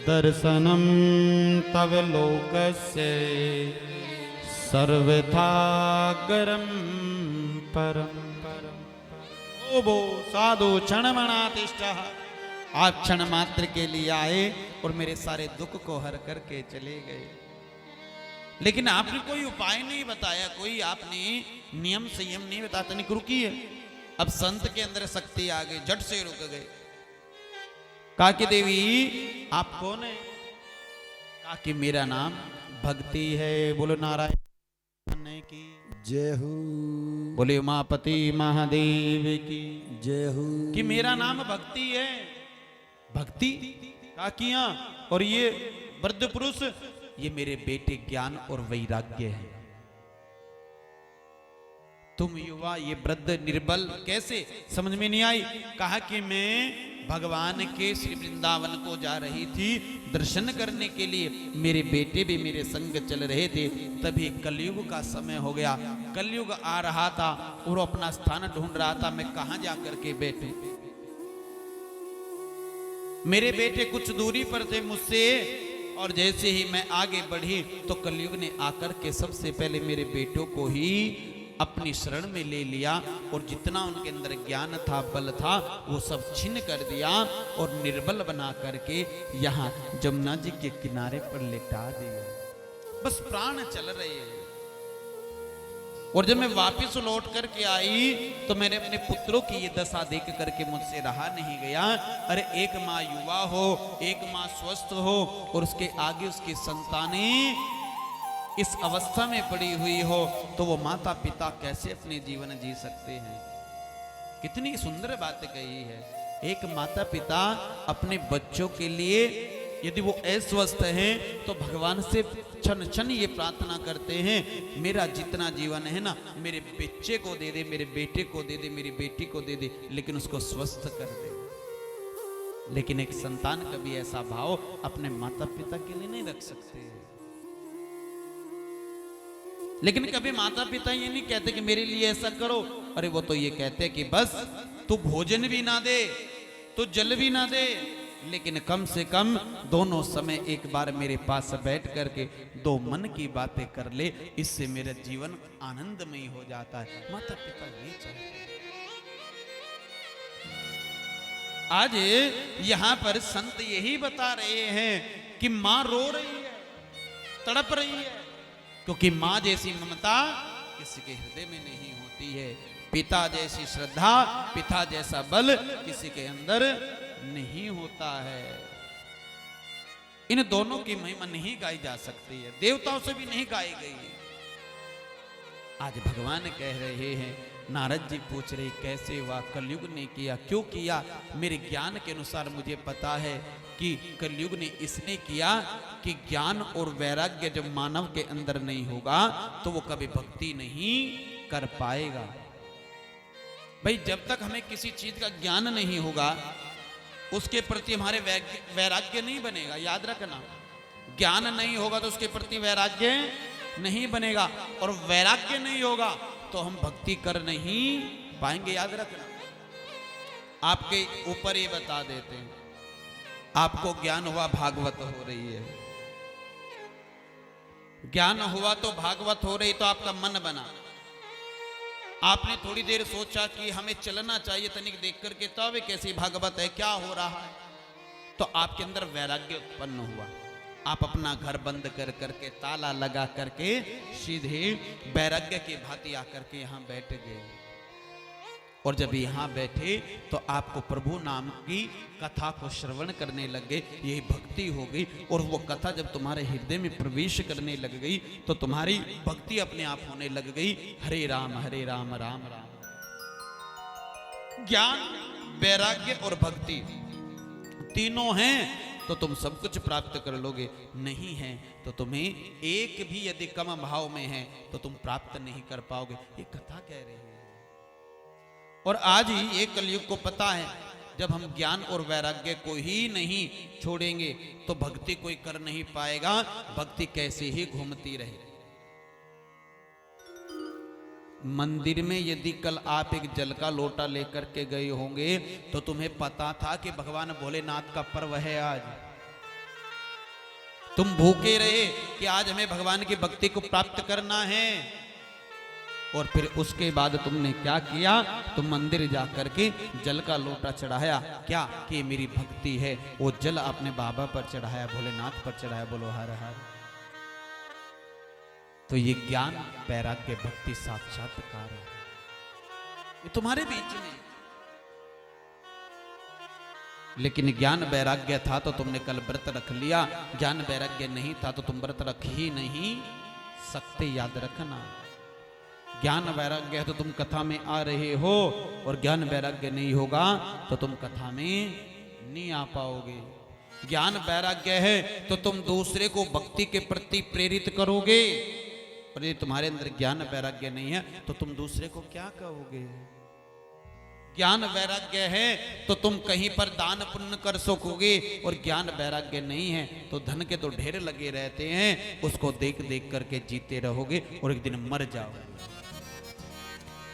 B: दर्शनं तव लोकस्य सर्वथा गरम परम। ओ वो साधु क्षण मणातिष्ठः, आप क्षण मात्र के लिए आए और मेरे सारे दुख को हर करके चले गए। लेकिन आपने कोई उपाय नहीं बताया, कोई आपने नियम संयम नहीं बताया। तनिक रुकिए। अब संत के अंदर शक्ति आ गई, झट से रुक गए। कहा कि देवी आप कौन है? कहा कि मेरा नाम भक्ति है। बोलो नारायण की
A: जय हो,
B: बोले उमापति महादेव की
A: जय हो।
B: कि मेरा नाम भक्ति है। भक्ति कहा किया? और ये वृद्ध पुरुष ये मेरे बेटे ज्ञान और वैराग्य है। तुम युवा ये वृद्ध निर्बल कैसे? समझ में नहीं आई। कहा कि मैं भगवान के श्री वृंदावन को जा रही थी दर्शन करने के लिए, मेरे बेटे भी मेरे संग चल रहे थे, तभी कलयुग का समय हो गया। कलयुग आ रहा था और अपना स्थान ढूंढ रहा था, मैं कहां जाकर के बैठूं। मेरे बेटे कुछ दूरी पर थे मुझसे, और जैसे ही मैं आगे बढ़ी तो कलयुग ने आकर के सबसे पहले मेरे बेटों को ही अपनी शरण में ले लिया, और जितना उनके अंदर ज्ञान था, बल था, वो सब छीन कर दिया और निर्बल बना करके यहाँ जमुना जी के किनारे पर लेटा दिया। बस प्राण चल रहे हैं। और जब मैं वापस लौट करके आई तो मैंने अपने पुत्रों की ये दशा देख करके मुझसे रहा नहीं गया। अरे एक माँ युवा हो, एक माँ स्वस्थ हो, और उसके आगे उसकी संतानें इस अवस्था में पड़ी हुई हो, तो वो माता पिता कैसे अपने जीवन जी सकते हैं? कितनी सुंदर बात कही है। एक माता पिता अपने बच्चों के लिए यदि वो अस्वस्थ हैं तो भगवान से क्षण क्षण ये प्रार्थना करते हैं, मेरा जितना जीवन है ना मेरे बच्चे को दे दे, मेरे बेटे को दे दे, मेरी बेटी को दे दे, लेकिन उसको स्वस्थ कर दे। लेकिन एक संतान कभी ऐसा भाव अपने माता पिता के लिए नहीं रख सकते। लेकिन कभी माता पिता ये नहीं कहते कि मेरे लिए ऐसा करो। अरे वो तो ये कहते कि बस तू भोजन भी ना दे, तू जल भी ना दे, लेकिन कम से कम दोनों समय एक बार मेरे पास बैठ करके दो मन की बातें कर ले, इससे मेरा जीवन आनंदमय हो जाता है। माता पिता ये चाहते हैं। आज यहां पर संत यही बता रहे हैं कि मां रो रही है, तड़प रही है, क्योंकि मां जैसी ममता किसी के हृदय में नहीं होती है। पिता जैसी श्रद्धा, पिता जैसा बल किसी के अंदर नहीं होता है। इन दोनों की महिमा नहीं गाई जा सकती है, देवताओं से भी नहीं गाई गई है। आज भगवान कह रहे हैं, नारद जी पूछ रहे कैसे हुआ, कलयुग ने किया, क्यों किया? मेरे ज्ञान के अनुसार मुझे पता है कि कलयुग ने इसने किया कि ज्ञान और वैराग्य जब मानव के अंदर नहीं होगा तो वो कभी भक्ति नहीं कर पाएगा। भाई जब तक हमें किसी चीज का ज्ञान नहीं होगा उसके प्रति हमारे वैराग्य नहीं बनेगा। याद रखना, ज्ञान नहीं होगा तो उसके प्रति वैराग्य नहीं बनेगा, और वैराग्य नहीं होगा तो हम भक्ति कर नहीं पाएंगे। याद रखना, आपके ऊपर ही बता देते हैं, आपको ज्ञान हुआ भागवत हो रही है, ज्ञान हुआ तो भागवत हो रही, तो आपका मन बना, आपने थोड़ी देर सोचा कि हमें चलना चाहिए तनिक देख करके, तब कैसी भागवत है, क्या हो रहा है, तो आपके अंदर वैराग्य उत्पन्न हुआ। आप अपना घर बंद कर करके ताला लगा करके सीधे वैराग्य की भांति आकर के यहाँ बैठ गए, और जब यहाँ बैठे तो आपको प्रभु नाम की कथा को श्रवण करने लगे, यही भक्ति हो गई। और वो कथा जब तुम्हारे हृदय में प्रवेश करने लग गई तो तुम्हारी भक्ति अपने आप होने लग गई। हरे राम राम राम। ज्ञान, वैराग्य और भक्ति तीनों हैं तो तुम सब कुछ प्राप्त कर लोगे, नहीं है तो तुम्हें एक भी यदि कम भाव में है तो तुम प्राप्त नहीं कर पाओगे। ये कथा कह रही है। और आज ही ये कलयुग को पता है, जब हम ज्ञान और वैराग्य को ही नहीं छोड़ेंगे तो भक्ति कोई कर नहीं पाएगा, भक्ति कैसे ही घूमती रहे। मंदिर में यदि कल आप एक जल का लोटा लेकर के गए होंगे तो तुम्हें पता था कि भगवान भोलेनाथ का पर्व है आज, तुम भूखे रहे कि आज हमें भगवान की भक्ति को प्राप्त करना है, और फिर उसके बाद तुमने क्या किया, तुम मंदिर जा करके जल का लोटा चढ़ाया, क्या कि मेरी भक्ति है, वो जल अपने बाबा पर चढ़ाया, भोलेनाथ पर चढ़ाया, बोलो हर हर। तो ये ज्ञान, वैराग्य, भक्ति साक्षात्कार है, ये तुम्हारे बीच में। लेकिन ज्ञान वैराग्य था तो तुमने कल व्रत रख लिया, ज्ञान वैराग्य नहीं था तो तुम व्रत रख ही नहीं सकते। याद रखना, ज्ञान वैराग्य है तो तुम कथा में आ रहे हो, और ज्ञान वैराग्य नहीं होगा तो तुम कथा में नहीं आ पाओगे। ज्ञान वैराग्य है तो तुम दूसरे को भक्ति के प्रति प्रेरित करोगे, और यदि तुम्हारे अंदर ज्ञान वैराग्य नहीं है तो तुम दूसरे को क्या कहोगे। ज्ञान वैराग्य है तो तुम कहीं पर दान पुण्य कर सकोगे, और ज्ञान वैराग्य नहीं है तो धन के तो ढेर लगे रहते हैं, उसको देख देख करके जीते रहोगे और एक दिन मर जाओगे।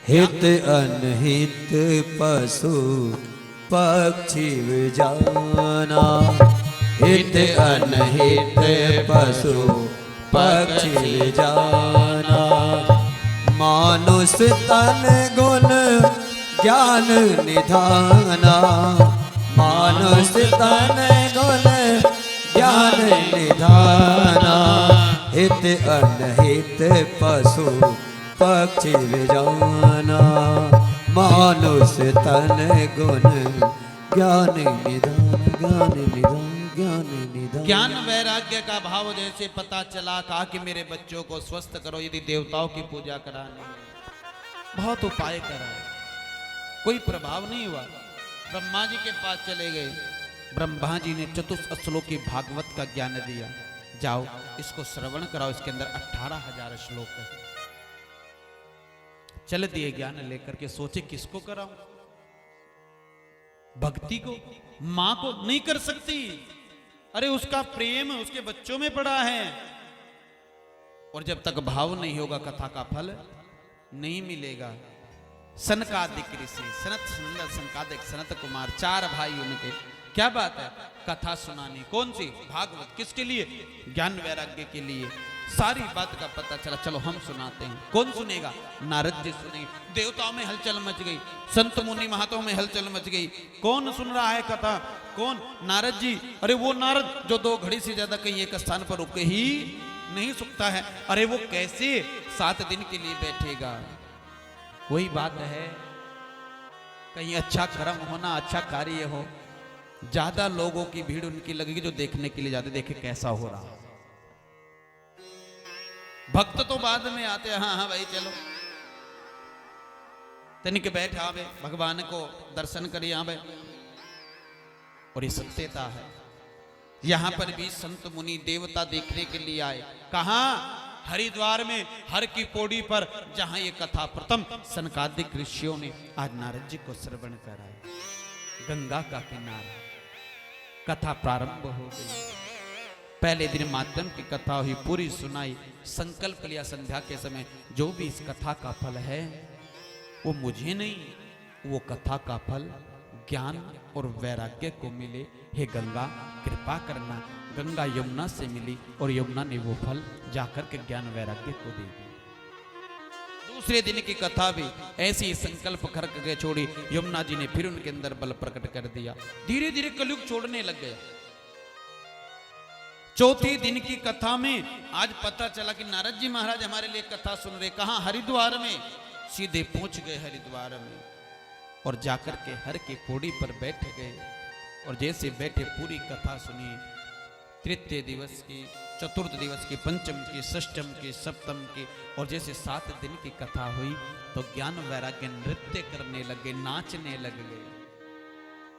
A: हित अनहित पशु पक्षी जाना, हित अनहित पशु पक्षी जाना, मानुष तन गुण ज्ञान निधाना, मानुष तन गुण ज्ञान निधाना, हित अनहित पशु पक्षी जाना, मानुष तन गुण ज्ञान निधान, ज्ञान निधान, ज्ञान निधान।
B: ज्ञान वैराग्य का भाव जैसे पता चला, कहा कि मेरे बच्चों को स्वस्थ करो, यदि देवताओं की पूजा करानी है, बहुत उपाय कराए, कोई प्रभाव नहीं हुआ। ब्रह्मा जी के पास चले गए, ब्रह्मा जी ने चतुर्थ श्लोकी भागवत का ज्ञान दिया, जाओ इसको श्रवण कराओ, इसके अंदर 18,000 श्लोक है। चल दिए ज्ञान लेकर के, सोचे किसको कराऊं, भक्ति को, मां को नहीं कर सकती, अरे उसका प्रेम उसके बच्चों में पड़ा है, और जब तक भाव नहीं होगा कथा का फल नहीं मिलेगा। सनकादिक ऋषि, सनत सुंदर सनकादिक सनत कुमार, 4 भाई उनके, क्या बात है, कथा सुनानी, कौन सी, भागवत, किसके लिए, ज्ञान वैराग्य के लिए। सारी बात का पता चला, चलो हम सुनाते हैं। कौन सुनेगा, नारद जी सुनेंगे। देवताओं में हलचल मच गई, संत मुनि महात्माओं में हलचल मच गई, कौन सुन रहा है कथा, कौन, नारद जी। अरे वो नारद जो 2 घड़ी से ज्यादा कहीं एक स्थान पर रुके ही नहीं सकता है, अरे वो कैसे 7 दिन के लिए बैठेगा। वही बात है, कहीं अच्छा कर्म होना, अच्छा कार्य हो, ज्यादा लोगों की भीड़ उनकी लगेगी जो देखने के लिए जाते, देखे कैसा हो रहा। भक्त तो बाद में आते हैं, हाँ हाँ भाई चलो, तनिक बैठ आवे, भगवान को दर्शन करिए आवे। और ये सत्यता है, यहां पर भी संत मुनि देवता देखने के लिए आए, कहा हरिद्वार में हर की पौड़ी पर जहां ये कथा प्रथम सनकादिक ऋषियों ने आज नारद जी को श्रवण कराया। गंगा का किनारा, कथा प्रारंभ हो गई। पहले दिन माध्यम की कथा हुई, पूरी सुनाई, संकल्प लिया संध्या के समय जो भी इस कथा का फल है वो मुझे नहीं, वो कथा का फल ज्ञान और वैराग्य को मिले। हे गंगा कृपा करना। गंगा यमुना से मिली और यमुना ने वो फल जाकर के ज्ञान वैराग्य को दे दिया। दूसरे दिन की कथा भी ऐसी संकल्प करके छोड़ी, यमुना जी ने फिर उनके अंदर बल प्रकट कर दिया। धीरे धीरे कलयुग छोड़ने लग गया। चौथे दिन की कथा में आज पता चला कि नारद जी महाराज हमारे लिए कथा सुन रहे। कहां? हरिद्वार में। सीधे पहुंच गए हरिद्वार में और जाकर के हर के पौड़ी पर बैठ गए और जैसे बैठे पूरी कथा सुनी। तृतीय दिवस की, चतुर्थ दिवस की, पंचम की, षष्ठम की, सप्तम की, और जैसे 7 दिन की कथा हुई तो ज्ञान वैराग्य नृत्य करने लगे, नाचने लग गए।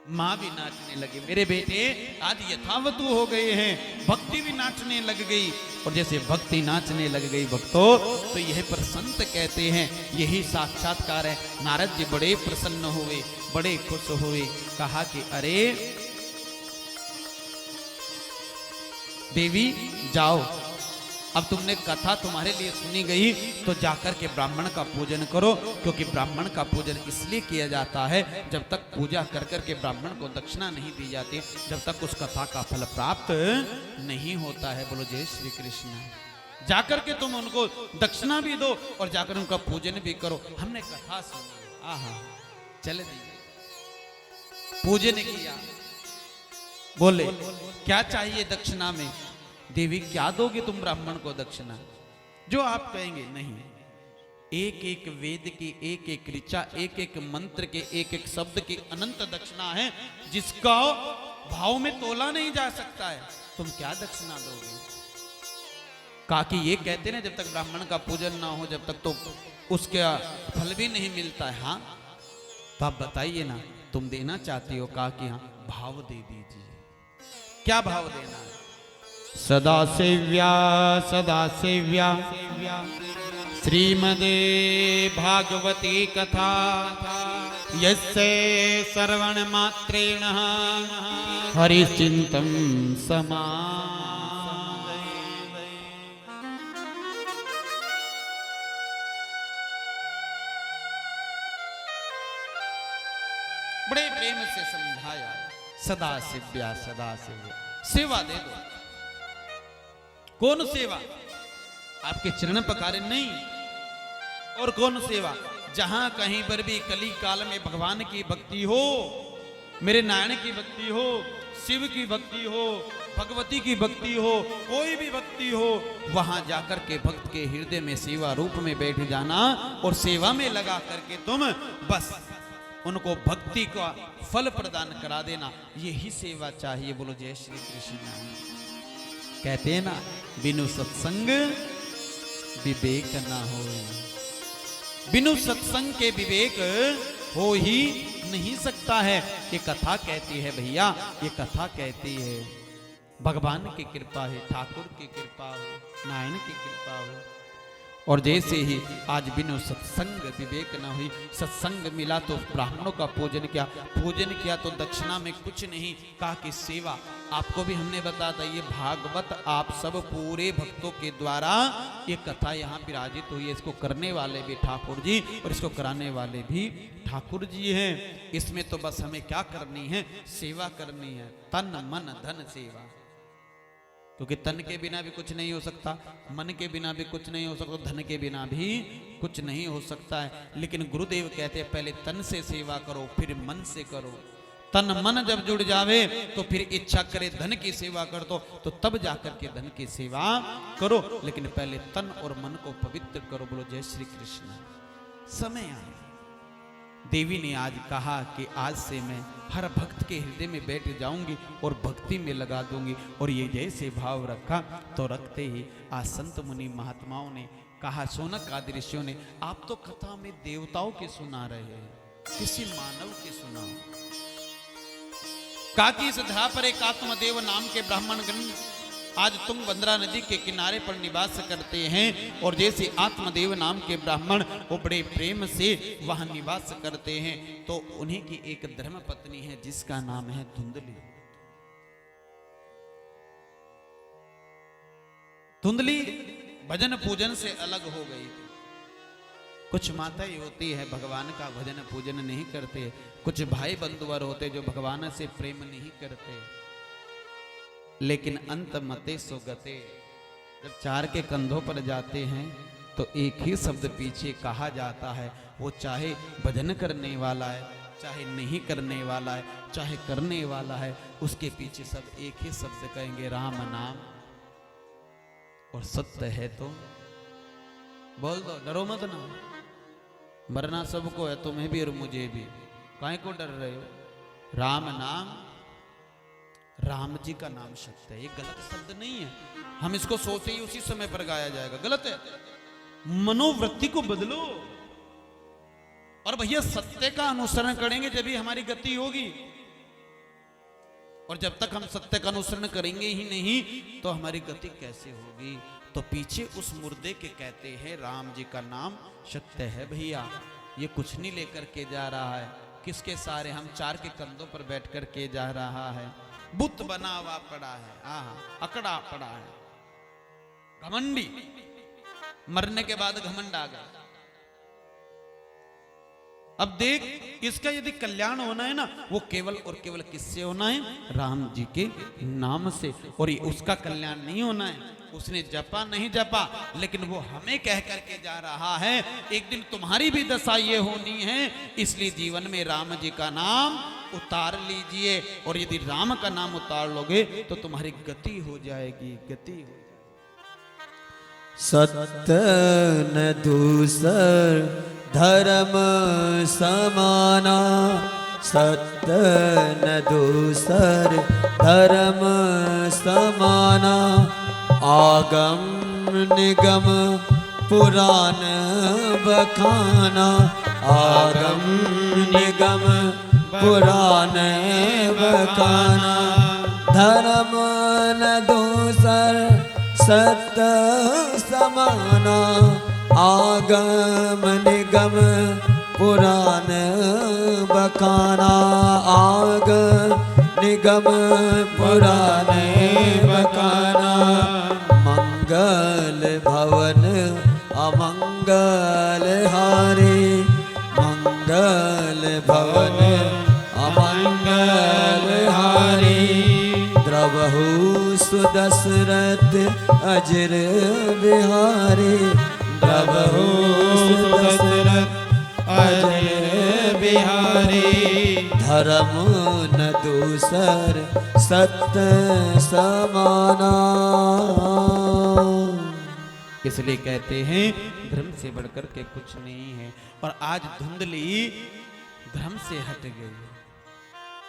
B: माँ भी नाचने लगे। मेरे बेटे आज यथावतु हो गए हैं। भक्ति भी नाचने लग गई और जैसे भक्ति नाचने लग गई भक्तों, तो यह पर संत कहते हैं यही साक्षात्कार है। नारद जी बड़े प्रसन्न हुए, बड़े खुश हुए। कहा कि अरे देवी जाओ, अब तुमने कथा तुम्हारे लिए सुनी गई तो जाकर के ब्राह्मण का पूजन करो, क्योंकि ब्राह्मण का पूजन इसलिए किया जाता है जब तक पूजा कर करके ब्राह्मण को दक्षिणा नहीं दी जाती, जब तक उस कथा का फल प्राप्त नहीं होता है। बोलो जय श्री कृष्ण। जाकर के तुम उनको दक्षिणा भी दो और जाकर उनका पूजन भी करो। हमने कथा सुनी, आहा चले दी, पूजन किया। बोले क्या चाहिए दक्षिणा में? देवी क्या दोगे तुम ब्राह्मण को दक्षिणा? जो आप कहेंगे। नहीं, एक एक वेद की, एक एक ऋचा, एक एक मंत्र के, एक एक शब्द की अनंत दक्षिणा है जिसका भाव में तोला नहीं जा सकता है। तुम क्या दक्षिणा दोगे? कहा कि ये कहते ना जब तक ब्राह्मण का पूजन ना हो जब तक तो उसका फल भी नहीं मिलता है। हाँ तो आप बताइए ना, तुम देना चाहती हो? कहा कि हाँ, भाव दे दीजिए। क्या भाव देना है?
C: सदा सेव्या सदा सेव्या श्रीमदे भागवती कथा यस्य श्रवण मात्रेण हरिचिंतन समा।
B: बड़े प्रेम से समझाया। सदा सेव्या सदा सेव्या, सेवा दे दो। कौन सेवा? आपके चरण पखारे नहीं। और कौन सेवा? जहां कहीं पर भी कली काल में भगवान की भक्ति हो, मेरे नारायण की भक्ति हो, शिव की भक्ति हो, भगवती की भक्ति हो, कोई भी भक्ति हो, वहां जाकर के भक्त के हृदय में सेवा रूप में बैठ जाना और सेवा में लगा करके तुम बस उनको भक्ति का फल प्रदान करा देना। यही सेवा चाहिए। बोलो जय श्री कृष्ण। कहते हैं ना, बिनु सत्संग विवेक ना हो। बिनु सत्संग के विवेक हो ही नहीं सकता है। ये कथा कहती है भैया, ये कथा कहती है भगवान की कृपा है, ठाकुर की कृपा हो, नारायण की कृपा हो। और जैसे ही आज बिनु सत्संग विवेक न हुई, सत्संग मिला तो ब्राह्मणों का पूजन किया, पूजन किया तो दक्षिणा में कुछ नहीं। कहा कि सेवा। आपको भी हमने बताया था, ये भागवत आप सब पूरे भक्तों के द्वारा ये कथा यहाँ विराजित हुई है। इसको करने वाले भी ठाकुर जी और इसको कराने वाले भी ठाकुर जी हैं। इसमें तो बस हमें क्या करनी है? सेवा करनी है, तन मन धन सेवा। क्योंकि तन के बिना भी कुछ नहीं हो सकता, मन के बिना भी कुछ नहीं हो सकता, धन के बिना भी कुछ नहीं हो सकता है। लेकिन गुरुदेव कहते हैं पहले तन से सेवा करो, फिर मन से करो। तन मन जब जुड़ जावे तो फिर इच्छा करे धन की सेवा कर दो, तो तब जाकर के धन की सेवा करो। लेकिन पहले तन और मन को पवित्र करो। बोलो जय श्री कृष्ण। समय आए। देवी ने आज कहा कि आज से मैं हर भक्त के हृदय में बैठ जाऊंगी और भक्ति में लगा दूंगी। और ये जैसे भाव रखा तो रखते ही आज संत मुनि महात्माओं ने कहा, सोनक आदि ऋषियों ने, आप तो कथा में देवताओं के सुना रहे हैं, किसी मानव के सुनाओ। कहा कि इस धरा पर एक आत्मदेव नाम के ब्राह्मण गण
C: आज तुंगभद्रा नदी के किनारे पर निवास करते हैं। और जैसे आत्मदेव नाम के ब्राह्मण वो बड़े प्रेम से वहां निवास करते हैं, तो उन्हीं की एक धर्म पत्नी है जिसका नाम है धुंधली। धुंधली भजन पूजन से अलग हो गई थी। कुछ माताएं होती है भगवान का भजन पूजन नहीं करते, कुछ भाई बंधुवर होते जो भगवान से प्रेम नहीं करते। लेकिन अंत मते सो गते, जब चार के कंधों पर जाते हैं तो एक ही शब्द पीछे कहा जाता है, वो चाहे भजन करने वाला है, चाहे नहीं करने वाला है, चाहे करने वाला है, उसके पीछे सब एक ही शब्द कहेंगे, राम नाम। और सत्य है तो बोल दो, डरो मत ना, मरना सबको है, तुम्हें भी और मुझे भी, काहे को डर रहे हो। राम नाम, राम जी का नाम सत्य है, ये गलत शब्द नहीं है। हम इसको सोचे ही उसी समय पर गाया जाएगा, गलत है। मनोवृत्ति को बदलो और भैया सत्य का अनुसरण करेंगे जब ही हमारी गति होगी। और जब तक हम सत्य का अनुसरण करेंगे ही नहीं तो हमारी गति कैसे होगी। तो पीछे उस मुर्दे के कहते हैं राम जी का नाम सत्य है भैया। ये कुछ नहीं लेकर के जा रहा है, किसके सारे हम चार के कंधों पर बैठ कर के जा रहा है। बुत बना हुआ पड़ा है, अकड़ा पड़ा है, घमंडी, मरने के बाद घमंड आ गया। अब देख, इसका यदि कल्याण होना है ना, वो केवल और केवल किससे होना है, राम जी के नाम से। और ये उसका कल्याण नहीं होना है, उसने जपा नहीं जपा, लेकिन वो हमें कह करके जा रहा है एक दिन तुम्हारी भी दशा ये होनी है, इसलिए जीवन में राम जी का नाम उतार लीजिए। और यदि राम का नाम उतार लोगे तो तुम्हारी गति हो जाएगी, गति हो।
A: सत्य न दूसर धर्म समाना, सत्य न दूसर धर्म समाना। आगम निगम पुराण बखाना, आगम निगम पुराण बखाना। धर्म न दूसर सत्य समाना, आगम निगम पुराण बखाना। आगम निगम पुराण बखाना। मंगल भवन अमंगल हारे, मंगल भवन अमंगल हारे। द्रवहु सुदशरथ अजर बिहारी, द्रवहु सुदशरथ अजर बिहारी। धर्म न दूसर सत्य समाना।
C: इसलिए कहते हैं धर्म से बढ़कर के कुछ नहीं है। और आज धुंधली धर्म से हट गई।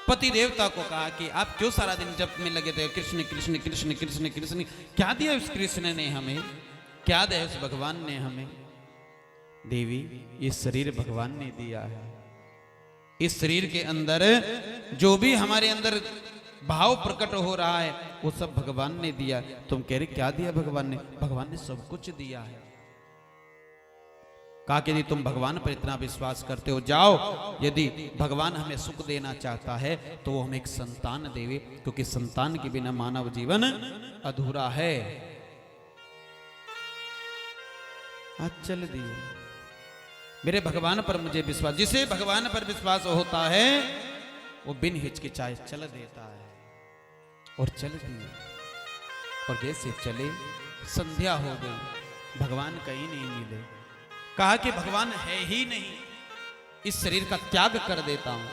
C: पति देवता को कहा कि आप क्यों सारा दिन जप में लगे थे, कृष्ण कृष्ण कृष्ण कृष्ण कृष्ण। क्या दिया उस कृष्ण ने हमें, क्या दिया उस भगवान ने हमें। देवी, ये शरीर भगवान ने दिया है, इस शरीर के अंदर जो भी हमारे अंदर भाव प्रकट हो रहा है वो सब भगवान ने दिया। तुम कह रहे क्या दिया भगवान ने, भगवान ने सब कुछ दिया है। कहा कि यदि तुम भगवान पर इतना विश्वास करते हो, जाओ, यदि भगवान हमें सुख देना चाहता है तो वो हमें एक संतान देवे, क्योंकि संतान के बिना मानव जीवन अधूरा है। आज चल दिए, मेरे भगवान पर मुझे विश्वास। जिसे भगवान पर विश्वास होता है वो बिन हिचकिचाए चल देता है। और चल दिए, और जैसे चले संध्या हो गई, भगवान कहीं नहीं मिले। कहा कि भगवान है ही नहीं, इस शरीर का त्याग कर देता हूं।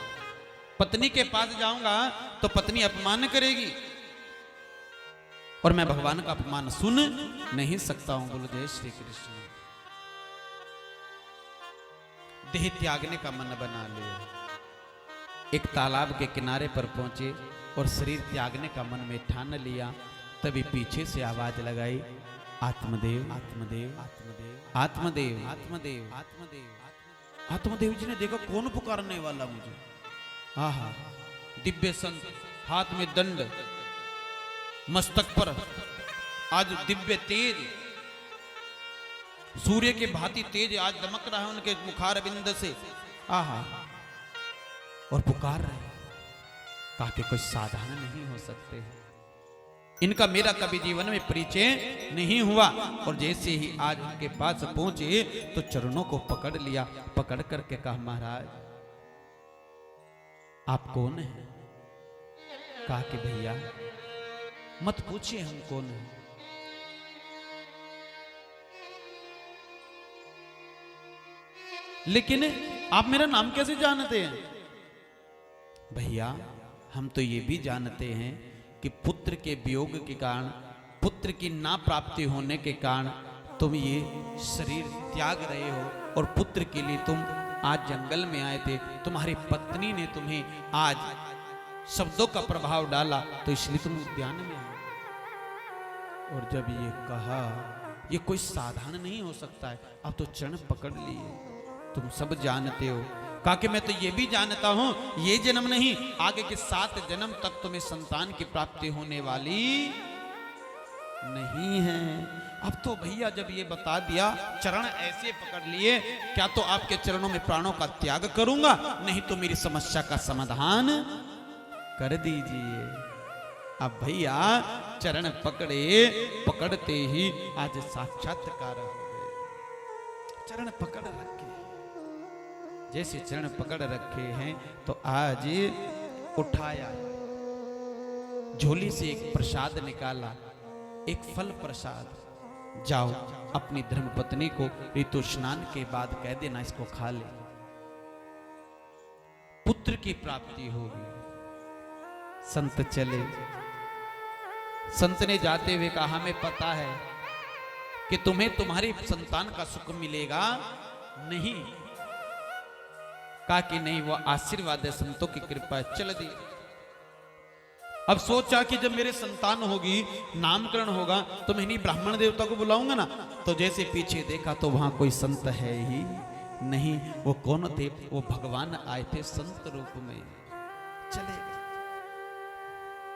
C: पत्नी के पास जाऊंगा तो पत्नी अपमान करेगी और मैं भगवान का अपमान सुन नहीं सकता हूं। बोलो जय श्री कृष्ण। देह त्यागने का मन बना लिया, एक तालाब के किनारे पर पहुंचे और शरीर त्यागने का मन में ठान लिया। तभी पीछे से आवाज लगाई, आत्मदेव आत्मदेव आत्मदेव आत्मदेव आत्मदेव आत्मदेव। आत्मदेव जी ने देखा कौन पुकारने वाला मुझे। आहा, दिव्य संत, हाथ में दंड, मस्तक पर आज दिव्य तेज, सूर्य के भांति तेज आज दमक रहा है उनके मुखार बिंद से। आहा, और पुकार रहे हैं, कहा कि कोई साधारण नहीं हो सकते, इनका मेरा कभी जीवन में परिचय नहीं हुआ। और जैसे ही आज उनके पास पहुंचे तो चरणों को पकड़ लिया, पकड़ करके कहा महाराज आप कौन हैं? कहा कि भैया मत पूछिए हम कौन हैं, लेकिन आप मेरा नाम कैसे जानते हैं? भैया हम तो ये भी जानते हैं कि पुत्र के वियोग के कारण, पुत्र की ना प्राप्ति होने के कारण तुम ये शरीर त्याग रहे हो और पुत्र के लिए तुम आज जंगल में आए थे। तुम्हारी पत्नी ने तुम्हें आज शब्दों का प्रभाव डाला तो इसलिए तुम उद्यान में आए। और जब ये कहा ये कोई साधारण नहीं हो सकता है, अब तो चरण पकड़ लिए, तुम सब जानते हो। कहा कि मैं तो ये भी जानता हूं ये जन्म नहीं, आगे के 7 जन्म तक तुम्हें संतान की प्राप्ति होने वाली नहीं है। अब तो भैया जब ये बता दिया, चरण ऐसे पकड़ लिए, क्या तो आपके चरणों में प्राणों का त्याग करूंगा, नहीं तो मेरी समस्या का समाधान कर दीजिए। अब भैया चरण पकड़े, पकड़ते ही आज साक्षात्कार हो गए। चरण पकड़ रखे, जैसे चरण पकड़ रखे हैं तो आज उठाया, झोली से एक प्रसाद निकाला, एक फल प्रसाद, जाओ अपनी धर्मपत्नी को ऋतु स्नान के बाद कह देना इसको खा ले, पुत्र की प्राप्ति होगी। संत चले, संत ने जाते हुए कहा हमें पता है कि तुम्हें तुम्हारी संतान का सुख मिलेगा नहीं। कहा कि नहीं, वो आशीर्वाद है, संतों की कृपा है, चल दी। अब सोचा कि जब मेरे संतान होगी, नामकरण होगा, तो मैं नहीं ब्राह्मण देवता को बुलाऊंगा ना। तो जैसे पीछे देखा तो वहां कोई संत है ही नहीं। वो कौन थे? वो भगवान आए थे संत रूप में। चले गए,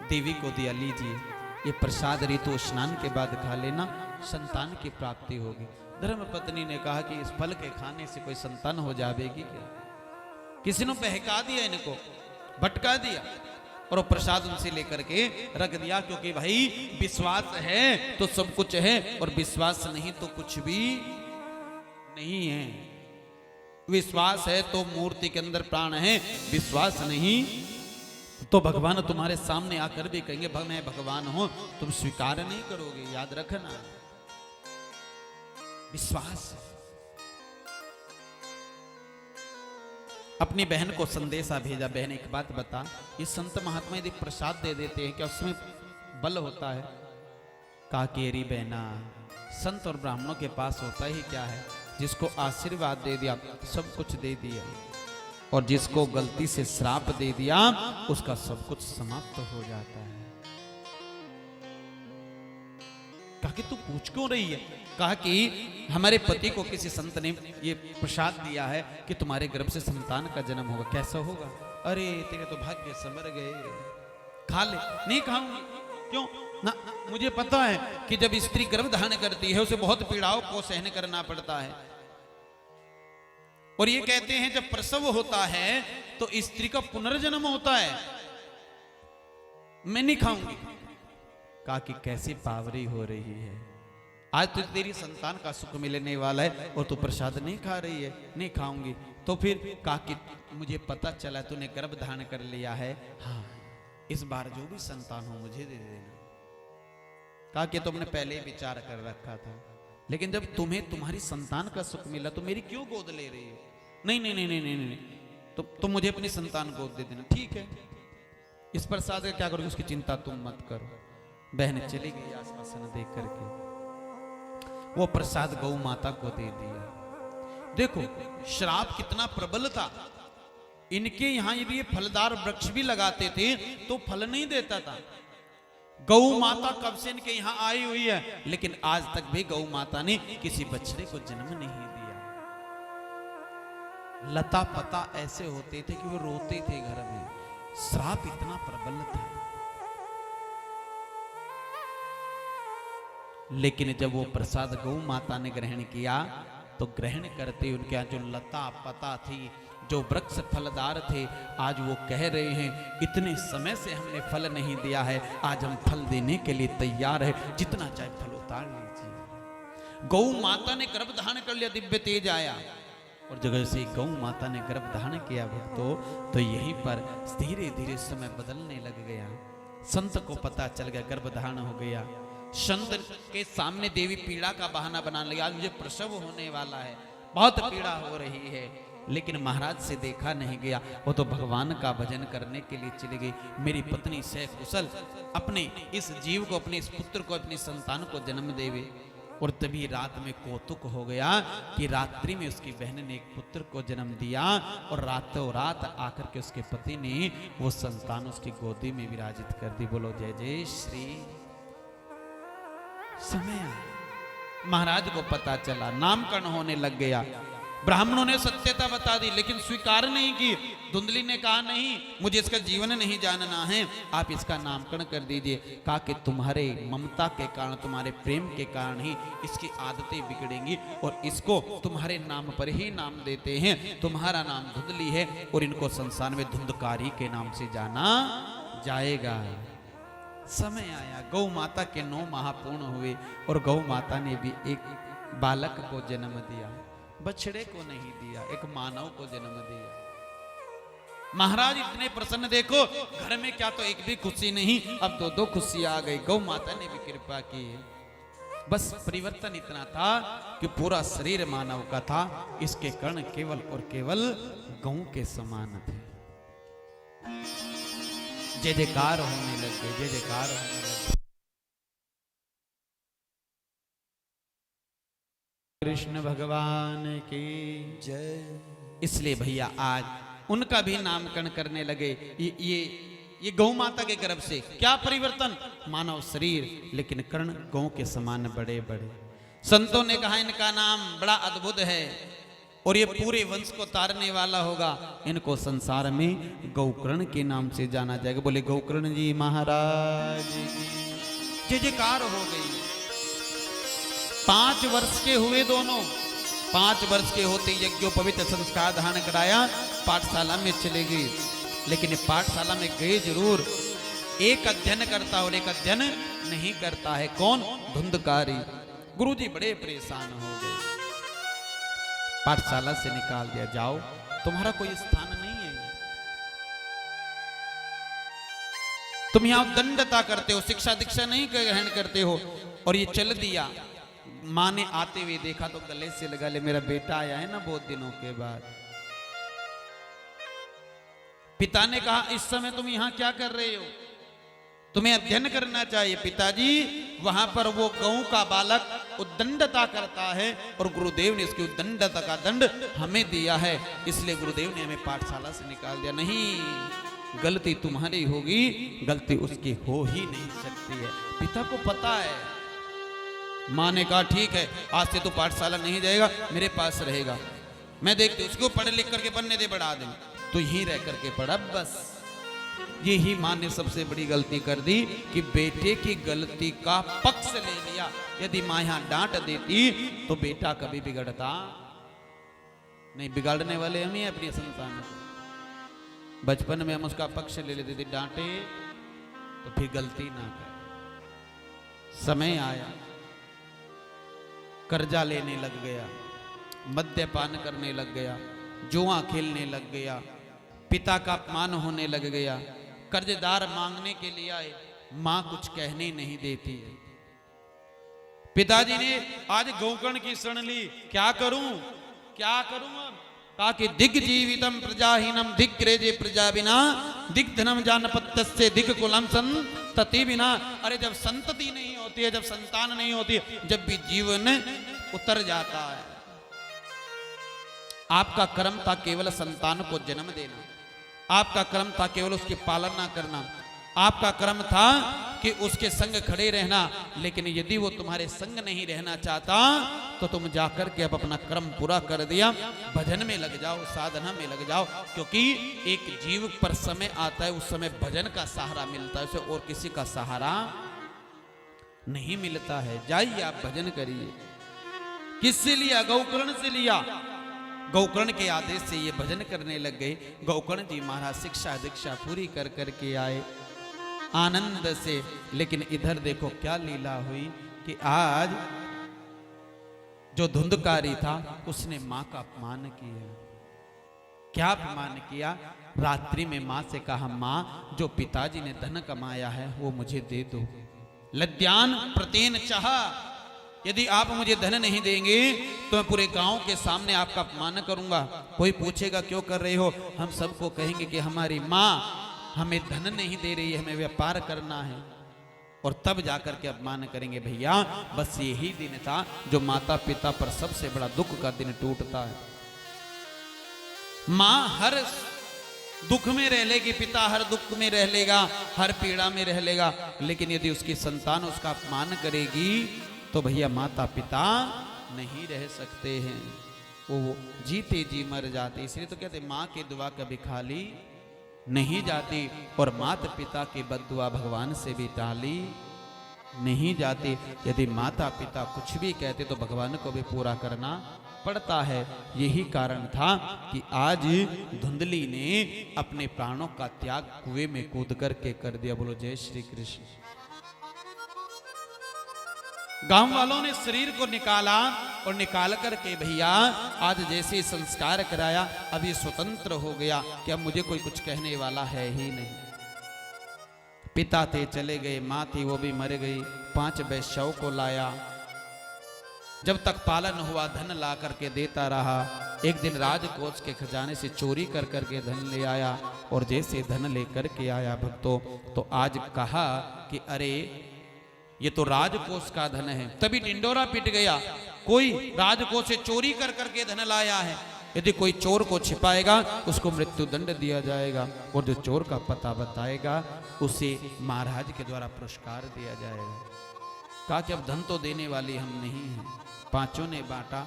C: देवी को दिया, लीजिए ये प्रसाद ऋतु स्नान के बाद खा लेना, संतान की प्राप्ति होगी। धर्मपत्नी ने कहा कि इस फल के खाने से कोई संतान हो जाएगी क्या? किसी ने बहका दिया, इनको भटका दिया और वो प्रसाद उनसे लेकर के रख दिया, क्योंकि भाई विश्वास है तो सब कुछ है और विश्वास नहीं तो कुछ भी नहीं है। विश्वास है तो मूर्ति के अंदर प्राण है, विश्वास नहीं तो भगवान तुम्हारे सामने आकर भी कहेंगे मैं भगवान हूं, तुम स्वीकार नहीं करोगे। याद रखना, विश्वास। अपनी बहन को संदेशा भेजा, बहन एक बात बता, ये संत महात्मा यदि प्रसाद दे देते हैं क्या उसमें बल होता है? कहा कि अरे बहना, संत और ब्राह्मणों के पास होता ही क्या है, जिसको आशीर्वाद दे दिया सब कुछ दे दिया, और जिसको गलती से श्राप दे दिया उसका सब कुछ समाप्त हो जाता है। कहा कि तू पूछ क्यों रही है? कहा कि हमारे पति को किसी संत ने ये प्रसाद दिया है कि तुम्हारे गर्भ से संतान का जन्म होगा। कैसा होगा? अरे तेरे तो भाग्य संवर गए, खा ले। नहीं खाऊंगी। क्यों ना? मुझे पता है कि जब स्त्री गर्भ धारण करती है उसे बहुत पीड़ाओं को सहन करना पड़ता है, और ये कहते हैं जब प्रसव होता है तो स्त्री का पुनर्जन्म होता है। मैं नहीं खाऊंगी। कहा कि कैसी पावरी हो रही है, आज तो तेरी संतान का सुख मिलने वाला है और तू प्रसाद नहीं खा रही है। नहीं खाऊंगी। तो फिर कहा कि मुझे पता चला तूने गर्भ धारण कर लिया है, हाँ इस बार जो भी संतान हो मुझे दे देना। कहा कि तुमने पहले ही विचार कर रखा था, लेकिन जब तुम्हें तुम्हारी संतान का सुख मिला तो मेरी क्यों गोद ले रही हो? नहीं नहीं नहीं नहीं नहीं, नहीं। तो तुम मुझे अपनी संतान गोद दे देना। ठीक है, इस प्रसाद का क्या करोगे उसकी चिंता तुम मत करो। बहन चली गई आश्वासन दे करके, वो प्रसाद गौ माता को दे दिया। देखो श्राप कितना प्रबल था। इनके यहां यदि ये फलदार वृक्ष भी लगाते थे तो फल नहीं देता था। गौ माता कब से इनके यहां आई हुई है, लेकिन आज तक भी गौ माता ने किसी बछड़े को जन्म नहीं दिया। लता पता ऐसे होते थे कि वो रोते थे घर में। श्राप इतना प्रबल था। लेकिन जब वो प्रसाद गौ माता ने ग्रहण किया तो ग्रहण करते उनके यहाँ जो लता पता थी, जो वृक्ष फलदार थे, आज वो कह रहे हैं इतने समय से हमने फल नहीं दिया है, आज हम फल देने के लिए तैयार है, जितना चाहे फल उतार लीजिए। गौ माता ने गर्भ धारण कर लिया, दिव्य तेज आया, और जगह से गौ माता ने गर्भ धारण किया भक्तों, तो यहीं पर धीरे धीरे समय बदलने लग गया। संत को पता चल गया गर्भ धारण हो गया। संत के सामने देवी पीड़ा का बहाना बनाने लगी, आज मुझे प्रसव होने वाला है, बहुत पीड़ा हो रही है। लेकिन महाराज से देखा नहीं गया, वो तो भगवान का भजन करने के लिए चली गई। मेरी पत्नी सकुशल अपने इस जीव को, अपने इस पुत्र को, अपनी संतान को जन्म देवे। और तभी रात में कौतुक हो गया कि रात्रि में उसकी बहन ने एक पुत्र को जन्म दिया, और रातों रात आकर के उसके पति ने वो संतान उसकी गोदी में विराजित कर दी। बोलो जय जय श्री। समय महाराज को पता चला, नामकरण होने लग गया। ब्राह्मणों ने सत्यता बता दी, लेकिन स्वीकार नहीं की। धुंधली ने कहा नहीं, मुझे इसका जीवन नहीं जानना है, आप इसका नामकरण कर दीजिए। कहा कि तुम्हारे ममता के कारण, तुम्हारे प्रेम के कारण ही इसकी आदतें बिगड़ेंगी, और इसको तुम्हारे नाम पर ही नाम देते हैं। तुम्हारा नाम धुंधली है, और इनको संसार में धुंधकारी के नाम से जाना जाएगा। समय आया, गौ माता के 9 माह पूर्ण हुए, और गौ माता ने भी एक बालक को जन्म दिया। बछड़े को नहीं दिया, एक मानव को जन्म दिया। महाराज इतने प्रसन्न, देखो घर में क्या तो एक भी खुशी नहीं, अब 2 खुशी आ गई। गौ माता ने भी कृपा की। बस परिवर्तन इतना था कि पूरा शरीर मानव का था, इसके कर्ण केवल और केवल गौ के समान थे। जय जयकार होने लग गए, जय जयकार होने लग गए। कृष्ण भगवान की
A: जय।
C: इसलिए भैया आज उनका भी नामकरण करने लगे। ये गौ माता के गर्भ से क्या परिवर्तन, मानव शरीर, लेकिन कर्ण गौ के समान बड़े बड़े। संतों ने कहा इनका नाम बड़ा अद्भुत है, और ये पूरे वंश को तारने वाला होगा। इनको संसार में गौकर्ण के नाम से जाना जाएगा। बोले गौकर्ण जी महाराज की जय जयकार हो गई। 5 वर्ष के हुए दोनों। 5 वर्ष के होते यज्ञोपवीत संस्कार धारण कराया, पाठशाला में चले गए। लेकिन पाठशाला में गए जरूर, एक अध्ययन करता और एक अध्ययन नहीं करता है। कौन? धुंधकारी। गुरुजी बड़े परेशान हो गए, पाठशाला से निकाल दिया, जाओ तुम्हारा कोई स्थान नहीं है, तुम यहां दंडता करते हो, शिक्षा दीक्षा नहीं ग्रहण करते हो। और ये चल दिया। माँ ने आते हुए देखा तो गले से लगा ले, मेरा बेटा आया है ना बहुत दिनों के बाद। पिता ने कहा इस समय तुम यहां क्या कर रहे हो, तुम्हें अध्ययन करना चाहिए। पिताजी वहां पर वो गौ का बालक उद्दंडता करता है, और गुरुदेव ने इसकी उद्दंडता का दंड हमें दिया है, इसलिए गुरुदेव ने हमें पाठशाला से निकाल दिया। नहीं, गलती तुम्हारी होगी, गलती उसकी हो ही नहीं सकती है। पिता को पता है। माँ ने कहा ठीक है, आज से तो पाठशाला नहीं जाएगा, मेरे पास रहेगा, मैं देखती उसको पढ़ लिख करके बनने दे, बढ़ा देंगे, तो यहीं रह करके पढ़ा। बस यही माँ ने सबसे बड़ी गलती कर दी कि बेटे की गलती का पक्ष ले लिया। यदि माँ यहाँ डांट देती तो बेटा कभी बिगड़ता नहीं। बिगाड़ने वाले हम ही अपनी संतान को। बचपन में हम उसका पक्ष ले लेते थे, डांटे तो फिर गलती ना करे। समय आया, कर्जा लेने लग गया, मद्यपान करने लग गया, जुआ खेलने लग गया, पिता का अपमान होने लग गया। कर्जदार मांगने के लिए आए, मां कुछ कहने नहीं देती है। पिताजी ने आज गौकर्ण की शरण ली, क्या करूं क्या करूं अब? कहा कि दिग जीवितम प्रजाहीनम दिग्ग्रेजे प्रजा बिना दिग्धनम जानपत्यस्य दिग्कुलम संतति बिना। अरे जब संतति नहीं होती है, जब संतान नहीं होती है, जब भी जीवन उतर जाता है। आपका कर्म था केवल संतान को जन्म देना, आपका कर्म था केवल उसकी पालना करना, आपका कर्म था कि उसके संग खड़े रहना। लेकिन यदि वो तुम्हारे संग नहीं रहना चाहता तो तुम जाकर के अब अपना कर्म पूरा कर दिया, भजन में लग जाओ, साधना में लग जाओ। क्योंकि एक जीव पर समय आता है, उस समय भजन का सहारा मिलता है, उसे और किसी का सहारा नहीं मिलता है। जाइए आप भजन करिए। किससे लिया? गौकर्ण से लिया। गौकर्ण के आदेश से ये भजन करने लग गए। गौकर्ण जी महाराज शिक्षा दीक्षा पूरी कर करके आए आनंद से। लेकिन इधर देखो क्या लीला हुई कि आज जो धुंधकारी था उसने मां का अपमान किया। क्या अपमान किया? रात्रि में मां से कहा, मां जो पिताजी ने धन कमाया है वो मुझे दे दो। लद्यान प्रतेन चाहा, यदि आप मुझे धन नहीं देंगे तो मैं पूरे गांव के सामने आपका अपमान करूंगा। कोई पूछेगा क्यों कर रहे हो, हम सबको कहेंगे कि हमारी मां हमें धन नहीं दे रही है, हमें व्यापार करना है, और तब जाकर के अपमान करेंगे। भैया बस यही दिन था जो माता पिता पर सबसे बड़ा दुख का दिन टूटता है। मां हर दुख में रह लेगी, पिता हर दुख में रह लेगा, हर पीड़ा में रह लेगा, लेकिन यदि उसकी संतान उसका अपमान करेगी तो भैया माता पिता नहीं रह सकते हैं, वो जीते जी मर जाते। इसलिए तो कहते मां की दुआ कभी खाली नहीं जाती, और माता पिता की बद्दुआ भगवान से भी टाली नहीं जाती। यदि माता पिता कुछ भी कहते तो भगवान को भी पूरा करना पड़ता है। यही कारण था कि आज धुंधली ने अपने प्राणों का त्याग कुएं में कूद करके कर दिया। बोलो जय श्री कृष्ण। गांव वालों ने शरीर को निकाला और निकाल करके भैया आज जैसे संस्कार कराया, अब ये स्वतंत्र हो गया कि अब मुझे कोई कुछ कहने वाला है ही नहीं। पिता थे चले गए, मां थी वो भी मर गई, 5 वैश्याओं को लाया। जब तक पालन हुआ धन ला करके देता रहा। एक दिन राजकोष के खजाने से चोरी कर करके धन ले आया, और जैसे धन लेकर के आया भक्तों, तो आज कहा कि अरे ये तो राजकोष का धन है। तभी ढिंडोरा पिट गया। कोई राजकोष से चोरी कर करके धन लाया है, यदि कोई चोर को छिपाएगा उसको मृत्यु दंड दिया जाएगा, और जो चोर का पता बताएगा उसे महाराज के द्वारा पुरस्कार दिया जाएगा। कहा कि अब धन तो देने वाली हम नहीं हैं। 5 ने बांटा,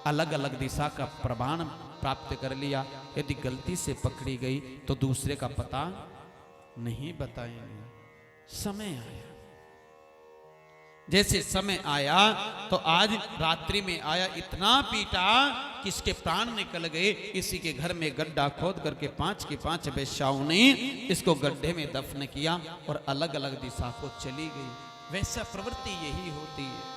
C: अलग अलग दिशा का प्रमाण प्राप्त कर लिया। यदि गलती से पकड़ी गई तो दूसरे का पता नहीं बताएंगे। समय आया, जैसे समय आया तो आज रात्रि में आया, इतना पीटा कि इसके प्राण निकल गए। इसी के घर में गड्ढा खोद करके 5 की 5 वेश्याओं ने इसको गड्ढे में दफन किया और अलग अलग दिशा को चली गई। वैसा प्रवृत्ति यही होती है।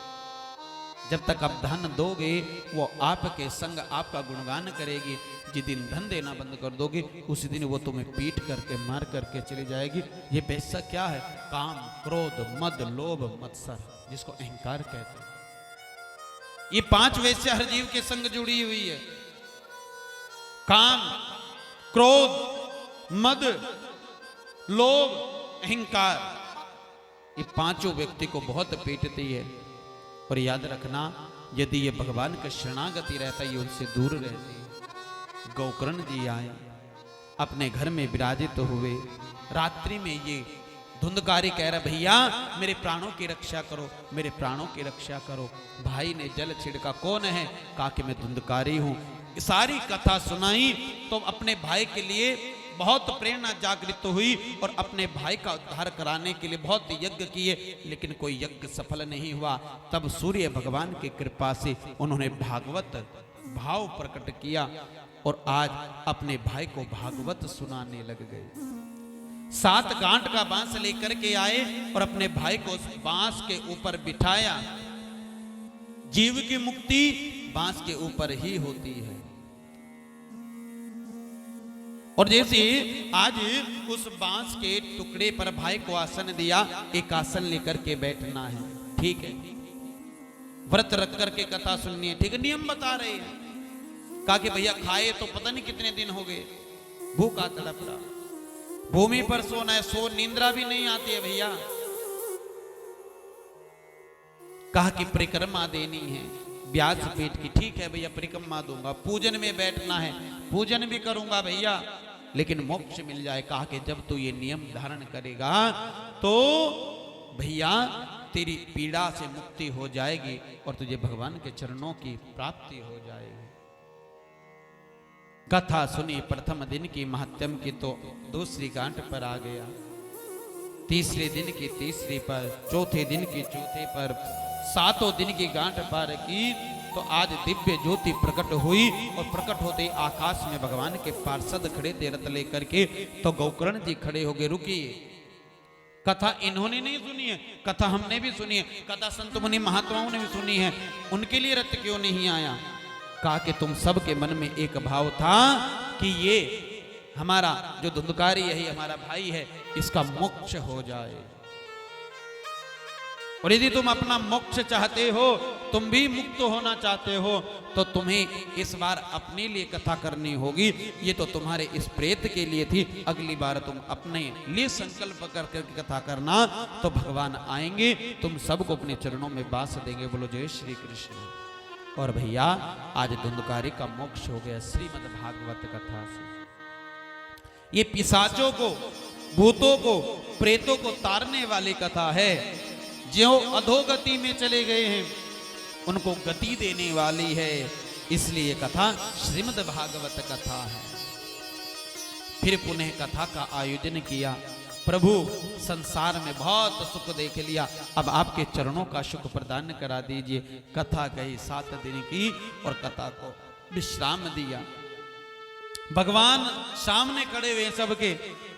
C: जब तक आप धन दोगे वो आपके संग आपका गुणगान करेगी। जिस दिन धन देना बंद कर दोगे उसी दिन वो तुम्हें पीट करके मार करके चली जाएगी। ये वैसा क्या है? काम, क्रोध, मद, लोभ, मत्सर, जिसको अहंकार कहते हैं। ये 5 वैसे हर जीव के संग जुड़ी हुई है। काम, क्रोध, मद, लोभ, अहंकार, ये 5 व्यक्ति को बहुत पीटती है। और याद रखना, यदि ये भगवान का शरणागति रहता है, ये उनसे दूर रहती है। गौकर्ण जी आए, अपने घर में विराजित हुए। रात्रि में ये धुंधकारी कह रहा, भैया मेरे प्राणों की रक्षा करो, मेरे प्राणों की रक्षा करो। भाई ने जल छिड़का, कौन है? कहा कि मैं धुंधकारी हूं। सारी कथा सुनाई तो अपने भाई के लिए बहुत प्रेरणा जागृत हुई और अपने भाई का उद्धार कराने के लिए बहुत यज्ञ किए, लेकिन कोई यज्ञ सफल नहीं हुआ। तब सूर्य भगवान की कृपा से उन्होंने भागवत भाव प्रकट किया और आज अपने भाई को भागवत सुनाने लग गए। 7 गांठ का बांस लेकर के आए और अपने भाई को उस बांस के ऊपर बिठाया। जीव की मुक्ति बांस के ऊपर ही होती है। और जैसे आज उस बांस के टुकड़े पर भाई को आसन दिया, एक आसन लेकर के बैठना है, ठीक है। व्रत रख करके कथा सुननी है, ठीक है, नियम बता रहे हैं। कहा कि भैया खाए तो पता नहीं कितने दिन हो गए, भूखा तड़प रहा, भूमि पर सोना है, सो निंद्रा भी नहीं आती है भैया। कहा कि परिक्रमा देनी है, ब्याज पेट की, ठीक है भैया परिक्रमा दूंगा। पूजन में बैठना है, पूजन भी करूंगा भैया, लेकिन मोक्ष मिल जाए। कहा कि जब तू ये नियम धारण करेगा तो भैया तेरी पीड़ा से मुक्ति हो जाएगी और तुझे भगवान के चरणों की प्राप्ति हो जाएगी। कथा सुनी प्रथम दिन की महात्म की, तो दूसरी गांठ पर आ गया। तीसरे दिन की तीसरे पर, चौथे दिन की चौथे पर, सातों दिन की गांठ पार की तो आज दिव्य ज्योति प्रकट हुई और प्रकट होते ही आकाश में भगवान के पार्षद खड़े थे रथ लेकर के। तो गोकर्ण जी खड़े हो गए, रुकिए, कथा इन्होंने नहीं सुनी है, कथा हमने भी सुनी है, कथा संत मुनि महात्माओं ने भी सुनी है, उनके लिए रथ क्यों नहीं आया? कहा कि तुम सबके मन में एक भाव था कि ये हमारा जो धुंधकारी है, हमारा भाई है, इसका मोक्ष हो जाए। और यदि तुम अपना मोक्ष चाहते हो, तुम भी मुक्त होना चाहते हो, तो तुम्हें इस बार अपने लिए कथा करनी होगी। ये तो तुम्हारे इस प्रेत के लिए थी, अगली बार तुम अपने लिए संकल्प करके कथा करना, तो भगवान आएंगे, तुम सबको अपने चरणों में बास देंगे। बोलो जय श्री कृष्ण। और भैया आज धुंधकारी का मोक्ष हो गया श्रीमद् भागवत कथा से। ये पिशाचों को, भूतों को, प्रेतों को तारने वाली कथा है। जो अधोगति में चले गए हैं उनको गति देने वाली है, इसलिए कथा श्रीमद् भागवत कथा है। फिर पुनः कथा का आयोजन किया। प्रभु संसार में बहुत सुख देख लिया, अब आपके चरणों का सुख प्रदान करा दीजिए। कथा गई 7 दिन की और कथा को विश्राम दिया। भगवान सामने खड़े हुए सबके,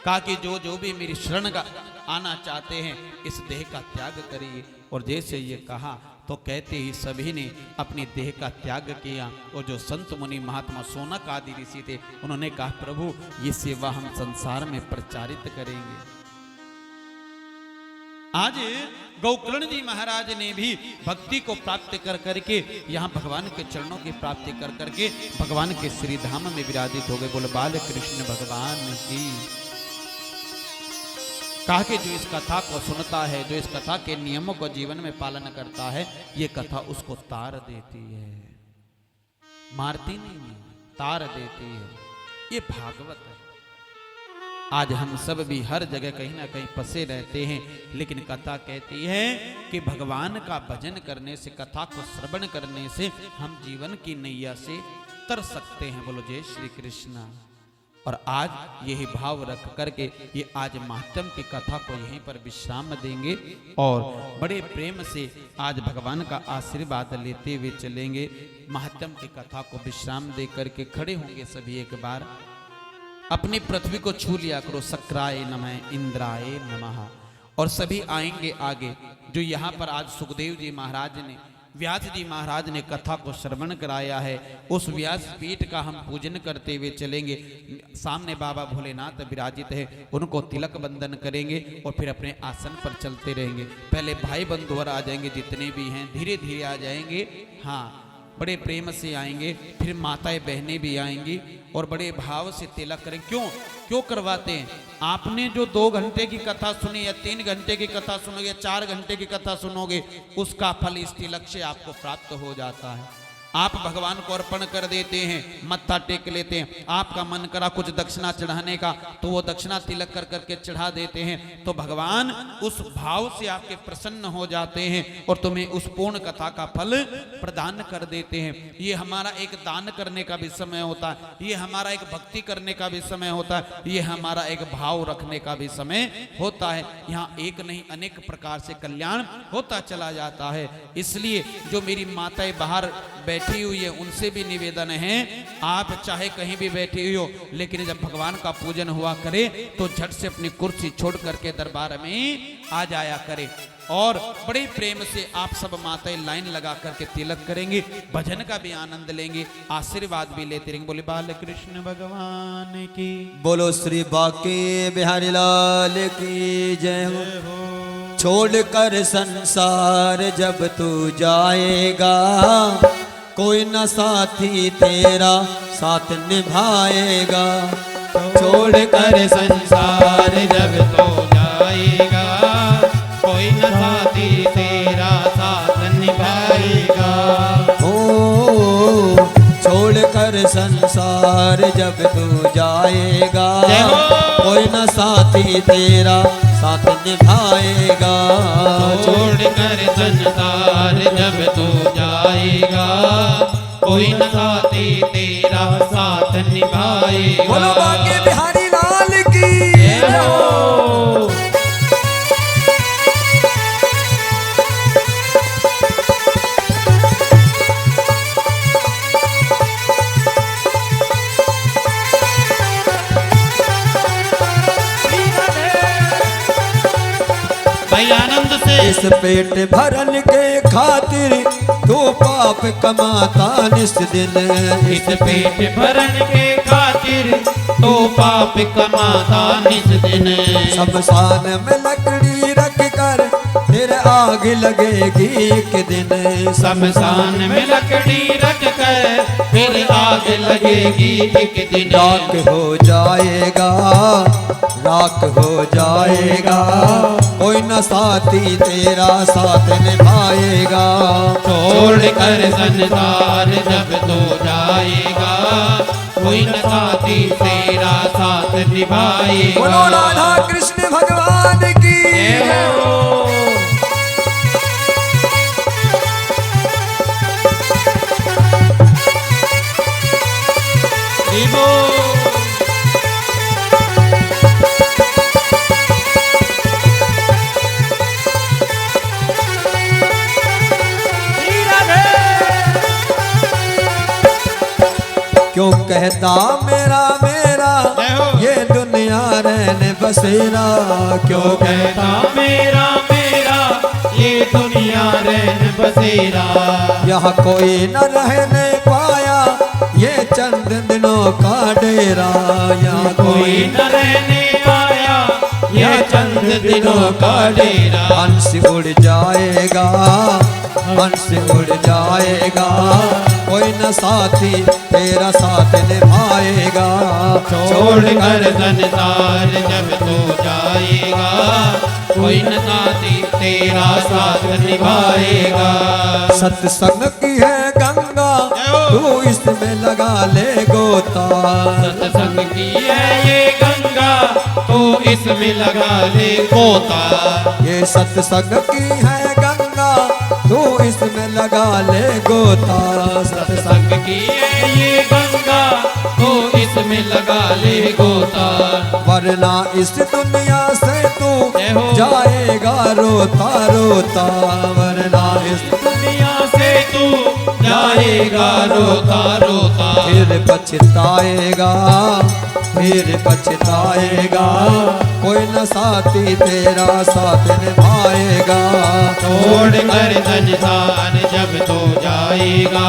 C: कहा कि जो भी मेरी शरण का आना चाहते हैं इस देह का त्याग करिए। और जैसे ये कहा तो कहते ही सभी ने अपनी देह का त्याग किया। और जो संत मुनि महात्मा सोनक आदि ऋषि थे, उन्होंने कहा प्रभु ये सेवा हम संसार में प्रचारित करेंगे। आज गोकर्ण जी महाराज ने भी भक्ति को प्राप्त कर करके यहाँ भगवान के चरणों की प्राप्ति कर करके भगवान के श्री धाम में विराजित हो गए। बोले बाल कृष्ण भगवान की। कहा कि जो इस कथा को सुनता है, जो इस कथा के नियमों को जीवन में पालन करता है, ये कथा उसको तार देती है, मारती नहीं है, तार देती है। ये भागवत है। आज हम सब भी हर जगह कहीं ना कहीं फंसे रहते हैं, लेकिन कथा कहती है कि भगवान का भजन करने से, कथा को श्रवण करने से हम जीवन की नैया से तर सकते हैं। बोलो जय श्री कृष्ण। और आज यही भाव रख करके ये आज महात्म की कथा को यहीं पर विश्राम देंगे और बड़े प्रेम से आज भगवान का आशीर्वाद लेते हुए चलेंगे। महात्म की कथा को विश्राम दे करके खड़े होंगे सभी। एक बार अपनी पृथ्वी को छू लिया करो। शक्राय नमः, इंद्राय नमः। और सभी आएंगे आगे। जो यहाँ पर आज सुखदेव जी महाराज ने, व्यास जी महाराज ने कथा को श्रवण कराया है, उस व्यास पीठ का हम पूजन करते हुए चलेंगे। सामने बाबा भोलेनाथ विराजित है, उनको तिलक बंधन करेंगे और फिर अपने आसन पर चलते रहेंगे। पहले भाई बंधु आ जाएंगे, जितने भी हैं धीरे धीरे आ जाएंगे। हाँ, बड़े प्रेम से आएंगे। फिर माताएं बहनें भी आएंगी और बड़े भाव से तिलक करें। क्यों करवाते हैं? आपने जो 2 घंटे की कथा सुनी या 3 घंटे की कथा सुनोगे या 4 घंटे की कथा सुनोगे, उसका फल इस तिलक से आपको प्राप्त हो जाता है। आप भगवान को अर्पण कर देते हैं, मत्था टेक लेते हैं। आपका मन करा कुछ दक्षिणा चढ़ाने का, तो वो दक्षिणा तिलक कर करके चढ़ा देते हैं, तो भगवान उस भाव से आपके प्रसन्न हो जाते हैं और तुम्हें उस पूर्ण कथा का फल प्रदान कर देते हैं। ये हमारा एक दान करने का भी समय होता है, ये हमारा एक भक्ति करने का भी समय होता है, ये हमारा एक भाव रखने का भी समय होता है। यहाँ एक नहीं अनेक प्रकार से कल्याण होता चला जाता है। इसलिए जो मेरी माताएं बाहर बैठी हुई है, उनसे भी निवेदन है, आप चाहे कहीं भी बैठी हुई हो, लेकिन जब भगवान का पूजन हुआ करे तो झट से अपनी कुर्सी छोड़ करके दरबार में आ जाया करे। और बड़े प्रेम से आप सब माताएं लाइन लगा करके तिलक करेंगे, भजन का भी आनंद लेंगे, आशीर्वाद भी लेते रहेंगे। बोले बाल कृष्ण भगवान की।
A: बोलो श्री बाके बिहारी लाल की जय हो। छोड़कर संसार जब तू जाएगा, कोई न साथी तेरा साथ निभाएगा।
C: छोड़कर संसार जब तो जाएगा, कोई न साथी तेरा साथ निभाएगा।
A: हो छोड़कर संसार जब तू जाएगा, कोई न साथी तेरा साथ निभाएगा।
C: छोड़कर संसार जब तू जाएगा, कोई न साथी तेरा साथ निभाएगा।
A: बोलो बाके बिहारी लाल की जय हो। इस पेट भरन के खातिर तू पाप कमाता निस दिन।
C: इस पेट भरन के खातिर तो पाप कमाता निस दिन।
A: शमशान में लकड़ी रख कर तेरे आग लगेगी एक दिन।
C: शमशान में लकड़ी रख कर फिर आग लगेगी एक दिन।
A: राख हो जाएगा, राख हो जाएगा, कोई न साथी तेरा साथ निभाएगा।
C: छोड़ कर संसार जब तो जाएगा, कोई न साथी तेरा साथ निभाएगा।
A: बोलो राधा कृष्ण भगवान की
C: जय हो।
A: क्यों कहता मेरा मेरा ये दुनिया रहने बसेरा। क्यों
C: कहता मेरा मेरा ये दुनिया रहने बसेरा।
A: यहाँ कोई न रहने पाया ये चंद दिनों का डेरा। यहाँ
C: कोई न रहने पाया ये चंद दिनों का डेरा।
A: हंस उड़ जाएगा, हंस उड़ जाएगा, कोई न साथी तेरा साथ निभाएगा।
C: छोड़ कर संसार जब तो जाएगा, कोई न साथी तेरा साथ निभाएगा।
A: सत्संग की है गंगा तू इसमें लगा ले गोता।
C: सत्संग की है ये गंगा तो इसमें लगा ले गोता।
A: ये सत्संग की है गंगा तू इसमें लगा ले गोता।
C: सत्संग की है ये गंगा तो इसमें लगा ले गोता।
A: वरना इस दुनिया से तू जाएगा रोता रोता। वरना इस
C: दुनिया से तू जाएगा रोता रोता।
A: फिर पछताएगा, फिर पछताएगा, कोई न साथी तेरा साथ निभाएगा।
C: छोड़ कर संसार जब तो जाएगा,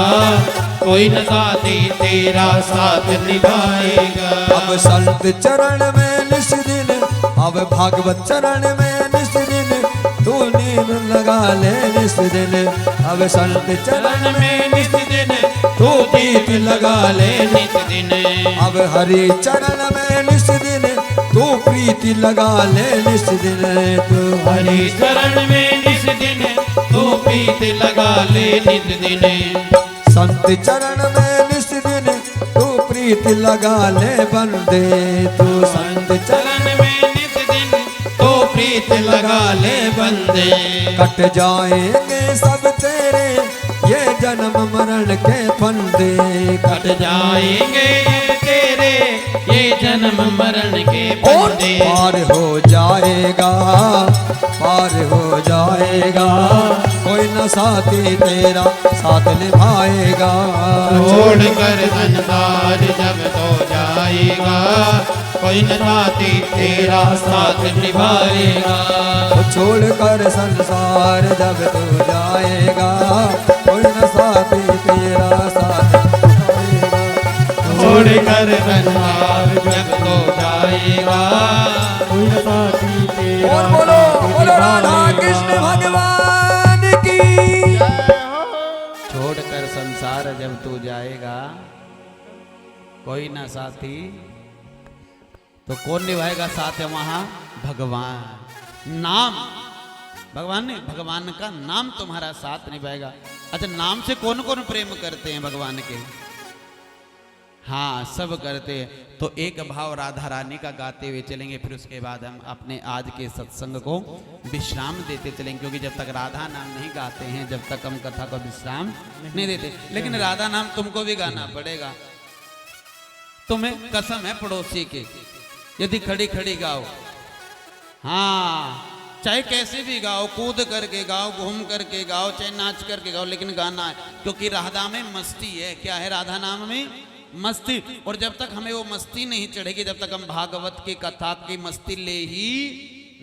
C: कोई न साथी तेरा साथ निभाएगा।
A: अब संत चरण में निस दिन, अब भागवत चरण में निस दिन, तू नींद लगा ले निस दिन। अब संत चरण में
C: निस दिन
A: तू गीत लगा ले
C: निस दिन।
A: अब हरि चरण में निस दिन तू प्रीति लगा ले निस दिन। तू
C: हरि चरण में निस दिन तू प्रीति लगा ले निस दिन।
A: संत चरण में निस दिन तू प्रीति लगा ले बंदे। तू संत चरण
C: में निस दिन तू प्रीति लगा ले बंदे।
A: कट जाएंगे सब तेरे ये जन्म मरण के फंदे।
C: कट जाएंगे ये तेरे ये जन्म मरण के फंदे।
A: पार हो जाएगा, पार हो जाएगा, कोई न साथी तेरा साथ निभाएगा।
C: छोड़ कर संसार जब तो जाएगा, कोई न साथी तेरा साथ निभाएगा।
A: छोड़ कर संसार जब तू जाएगा, कोई न साथी तेरा साथ निभाएगा।
C: छोड़ कर संसार जब तो जाएगा, कोई न साथी तेरा
A: और बोलो बोलो राधा कृष्ण भगवान की।
C: छोड़ कर संसार जब तू जाएगा, कोई ना साथी, तो कौन निभाएगा साथ है वहां? भगवान। नाम भगवान ने, भगवान का नाम तुम्हारा साथ निभाएगा। अच्छा, नाम से कौन कौन प्रेम करते हैं भगवान के? हाँ, सब करते हैं। तो एक भाव राधा रानी का गाते हुए चलेंगे, फिर उसके बाद हम अपने आज के सत्संग को विश्राम देते चलेंगे, क्योंकि जब तक राधा नाम नहीं गाते हैं, जब तक हम कथा को विश्राम नहीं देते। लेकिन राधा नाम तुमको भी गाना पड़ेगा। तुम्हें कसम है पड़ोसी की, यदि खड़ी खड़ी गाओ, हाँ, चाहे कैसे भी गाओ, कूद करके गाओ, घूम करके गाओ, चाहे नाच करके गाओ, लेकिन गाना है, क्योंकि राधा में मस्ती है। क्या है राधा नाम में? मस्ती। और जब तक हमें वो मस्ती नहीं चढ़ेगी, जब तक हम भागवत की कथा की मस्ती ले ही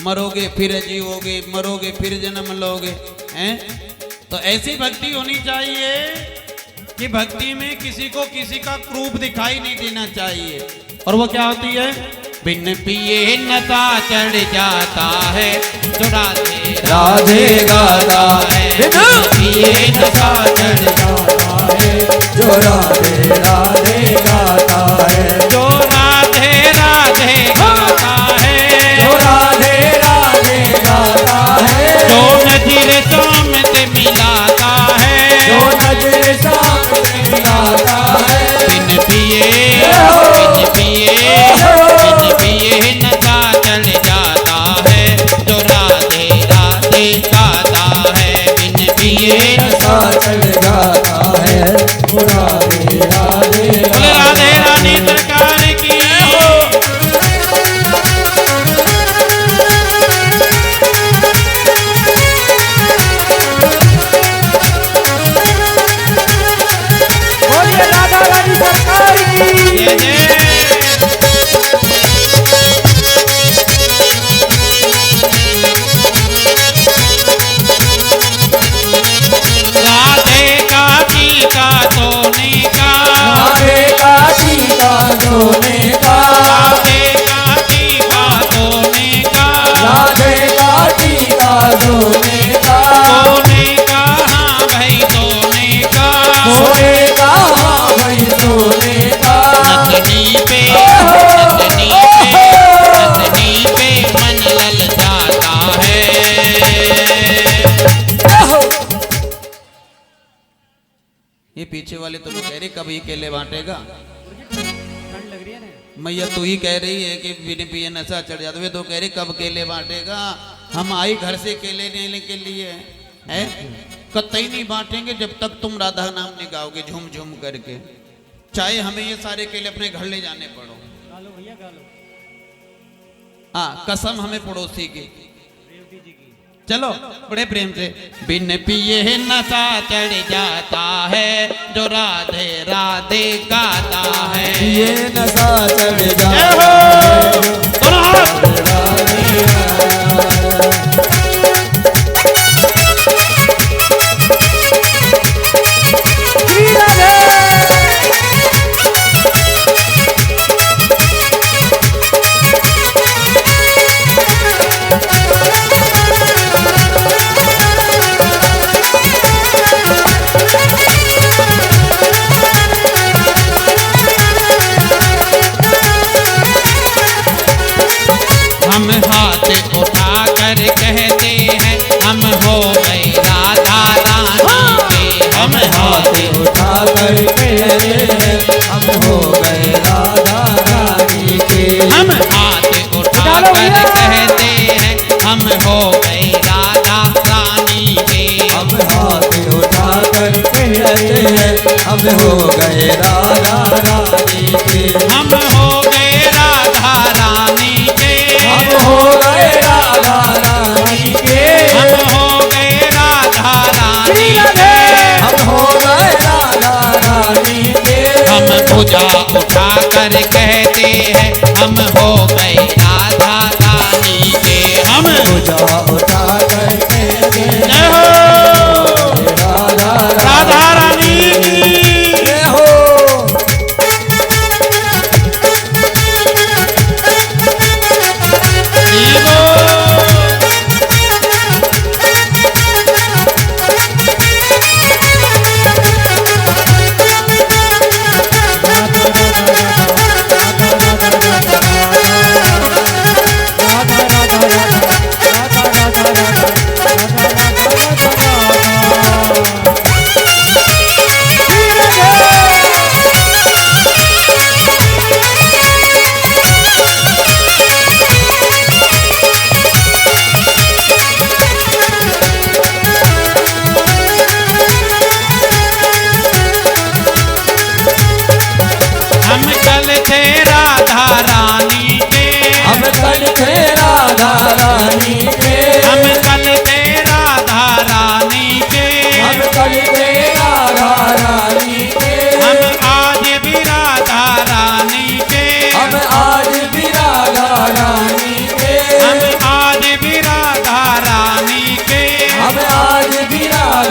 C: मरोगे फिर जीवोगे, मरोगे फिर जन्म लोगे, हैं? तो ऐसी भक्ति होनी चाहिए कि भक्ति में किसी को किसी का क्रूप दिखाई नहीं देना चाहिए। और वो क्या होती है? बिन पिए नशा चढ़ जाता है, जो राधे
A: राधे गाता है,
C: बिन पिए नशा चढ़
A: जाता है, जो राधे राधे गाता है,
C: जो राधे राधे गाता है,
A: जो राधे राधे गाता है,
C: जो नजर शामत मिलाता है,
A: जो नजर शामत मिलाता है,
C: बिन पिए नशा चढ़ जाता है, जो राधे राधे गाता है, बिन पिए
A: नशा चढ़ जाता है, वो राधे राधे
C: बोले राधे रानी सरकार की हो।
A: बोलिए राधा रानी सरकार की।
C: जय जय। राधे का टीका सोने का,
A: राधे का टीका सोने का,
C: राधे का टीका सोने का,
A: राधे का टीका सोने का,
C: सोने का हाँ भाई सोने का,
A: सोने का हाँ भाई सोने का,
C: नथनी पे मन लल जाता है। ये पीछे वाले तो कह रहे कब ये केले बांटेगा? मैया तू ही कह रही है कि बिन पिए नशा चढ़ जाता है, तो कह रही कब केले बांटेगा? हम आई घर से केले लेने के लिए, है कतई नहीं बांटेंगे जब तक तुम राधा नाम नहीं गाओगे झूम झूम करके, चाहे हमें ये सारे केले अपने घर ले जाने पड़ो। हाँ कसम हमें पड़ोसी की। चलो बड़े प्रेम से। बिन पिए नशा चढ़ जाता है, जो राधे राधे गाता है,
A: ये नशा चढ़
C: जय
A: जाता
C: हो।
A: है,
C: दोनों हाथ। हम हाथ उठा कर कहते हैं हम हो गए राधा रानी के, हम हाथ
A: उठा कर कहते हैं हम हो गए राधा रानी के,
C: हम हाथ उठा कर कहते हैं हम हो गए राधा रानी के,
A: हम हाथ उठा कर कहते हैं हम हो गए राधा रानी के,
C: हम हो गए राधा रानी के,
A: हम हो गए राधा रानी के,
C: हम हो गए राधा रानी के,
A: हम हो गए राधा रानी के,
C: हम पूजा उठा कर कहते हैं हम हो गए राधा रानी के, हम
A: पूजा उठा कर कहते हैं
C: जय हो
A: राधा
C: राधा रानी की।
A: जय हो।
C: जीवो हम कल थे राधा रानी के,
A: हम कल थे राधा रानी के,
C: हम कल थे राधा रानी के,
A: हम कल थे राधा रानी के,
C: हम आज भी राधा रानी के,
A: हम आज भी राधा रानी के,
C: हम आज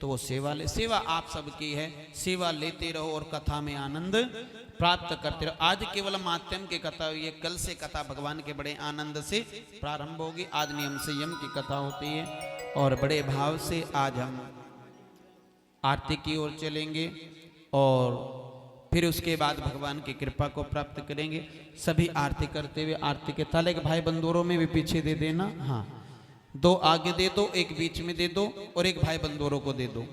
C: तो वो सेवा ले। सेवा आप सबकी है, सेवा लेते रहो और कथा में आनंद प्राप्त करते रहो। आज केवल माध्यम की कथा हुई है, कल से कथा भगवान के बड़े आनंद से प्रारंभ होगी। आज नियम संयम की कथा होती है और बड़े भाव से आज हम आरती की ओर चलेंगे और फिर उसके बाद भगवान की कृपा को प्राप्त करेंगे। सभी आरती करते हुए आरती के ताले के भाई बंदूरों में भी पीछे दे देना। हाँ, 2 आगे दे दो, एक बीच में दे दो और एक भाई बंदूरों को दे दो।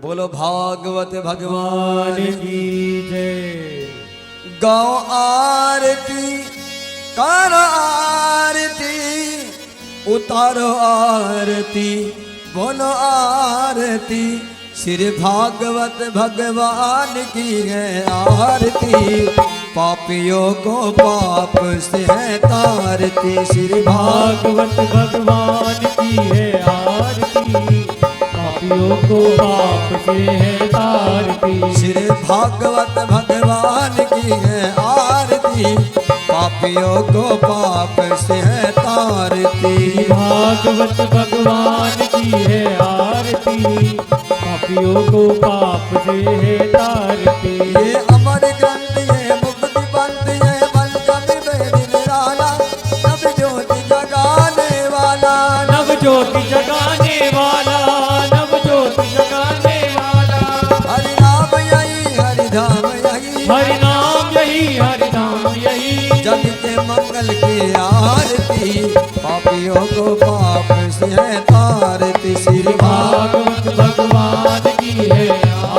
A: बोलो भागवत भगवान
D: की जय।
A: गाओ आरती, करो आरती, उतारो आरती, बोलो आरती। श्री भागवत भगवान की है आरती, पापियों को पाप से है तारती। श्री
D: भागवत भगवान की है आरती, पापियों को पाप से है तारती।
A: श्री भागवत भगवान की है आरती, पापियों को पाप से है तारती।
D: भागवत भगवान की है आरती, पापियों को पाप से है तारती।
A: ये अमर ग्रंथ, ये मुक्ति पंथ, ये पंचमी वेद निराला, नव ज्योति जगाने वाला,
D: नव ज्योति जगाने वाला, नव ज्योति जगाने वाला।
A: हरि नाम यही, हरि धाम यही,
D: हरि नाम यही, हरि नाम यही।
A: जग के मंगल की आरती, पापियों को पाप से है तारती। श्री
D: भागवत भगवान की है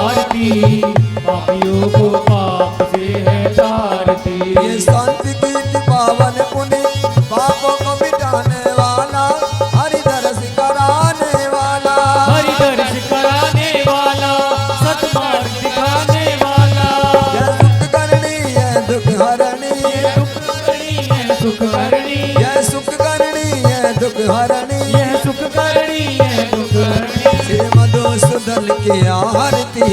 D: आरती, पापियों को पाप से है तारती।
A: ये शांति गीत पावन पुण्य, पापों को मिटाने वाला, हरि दर्श कराने वाला,
D: हरि दर्श कराने वाला, सतमार्ग दिखाने वाला।
A: यह सुख करनी है दुख हरणी,
D: दुख करनी है सुख करनी,
A: यह सुख करनी है दुख हरणी।
D: यह सुख करनी है दुख करनी।
A: श्री मधुसूदन की आरती,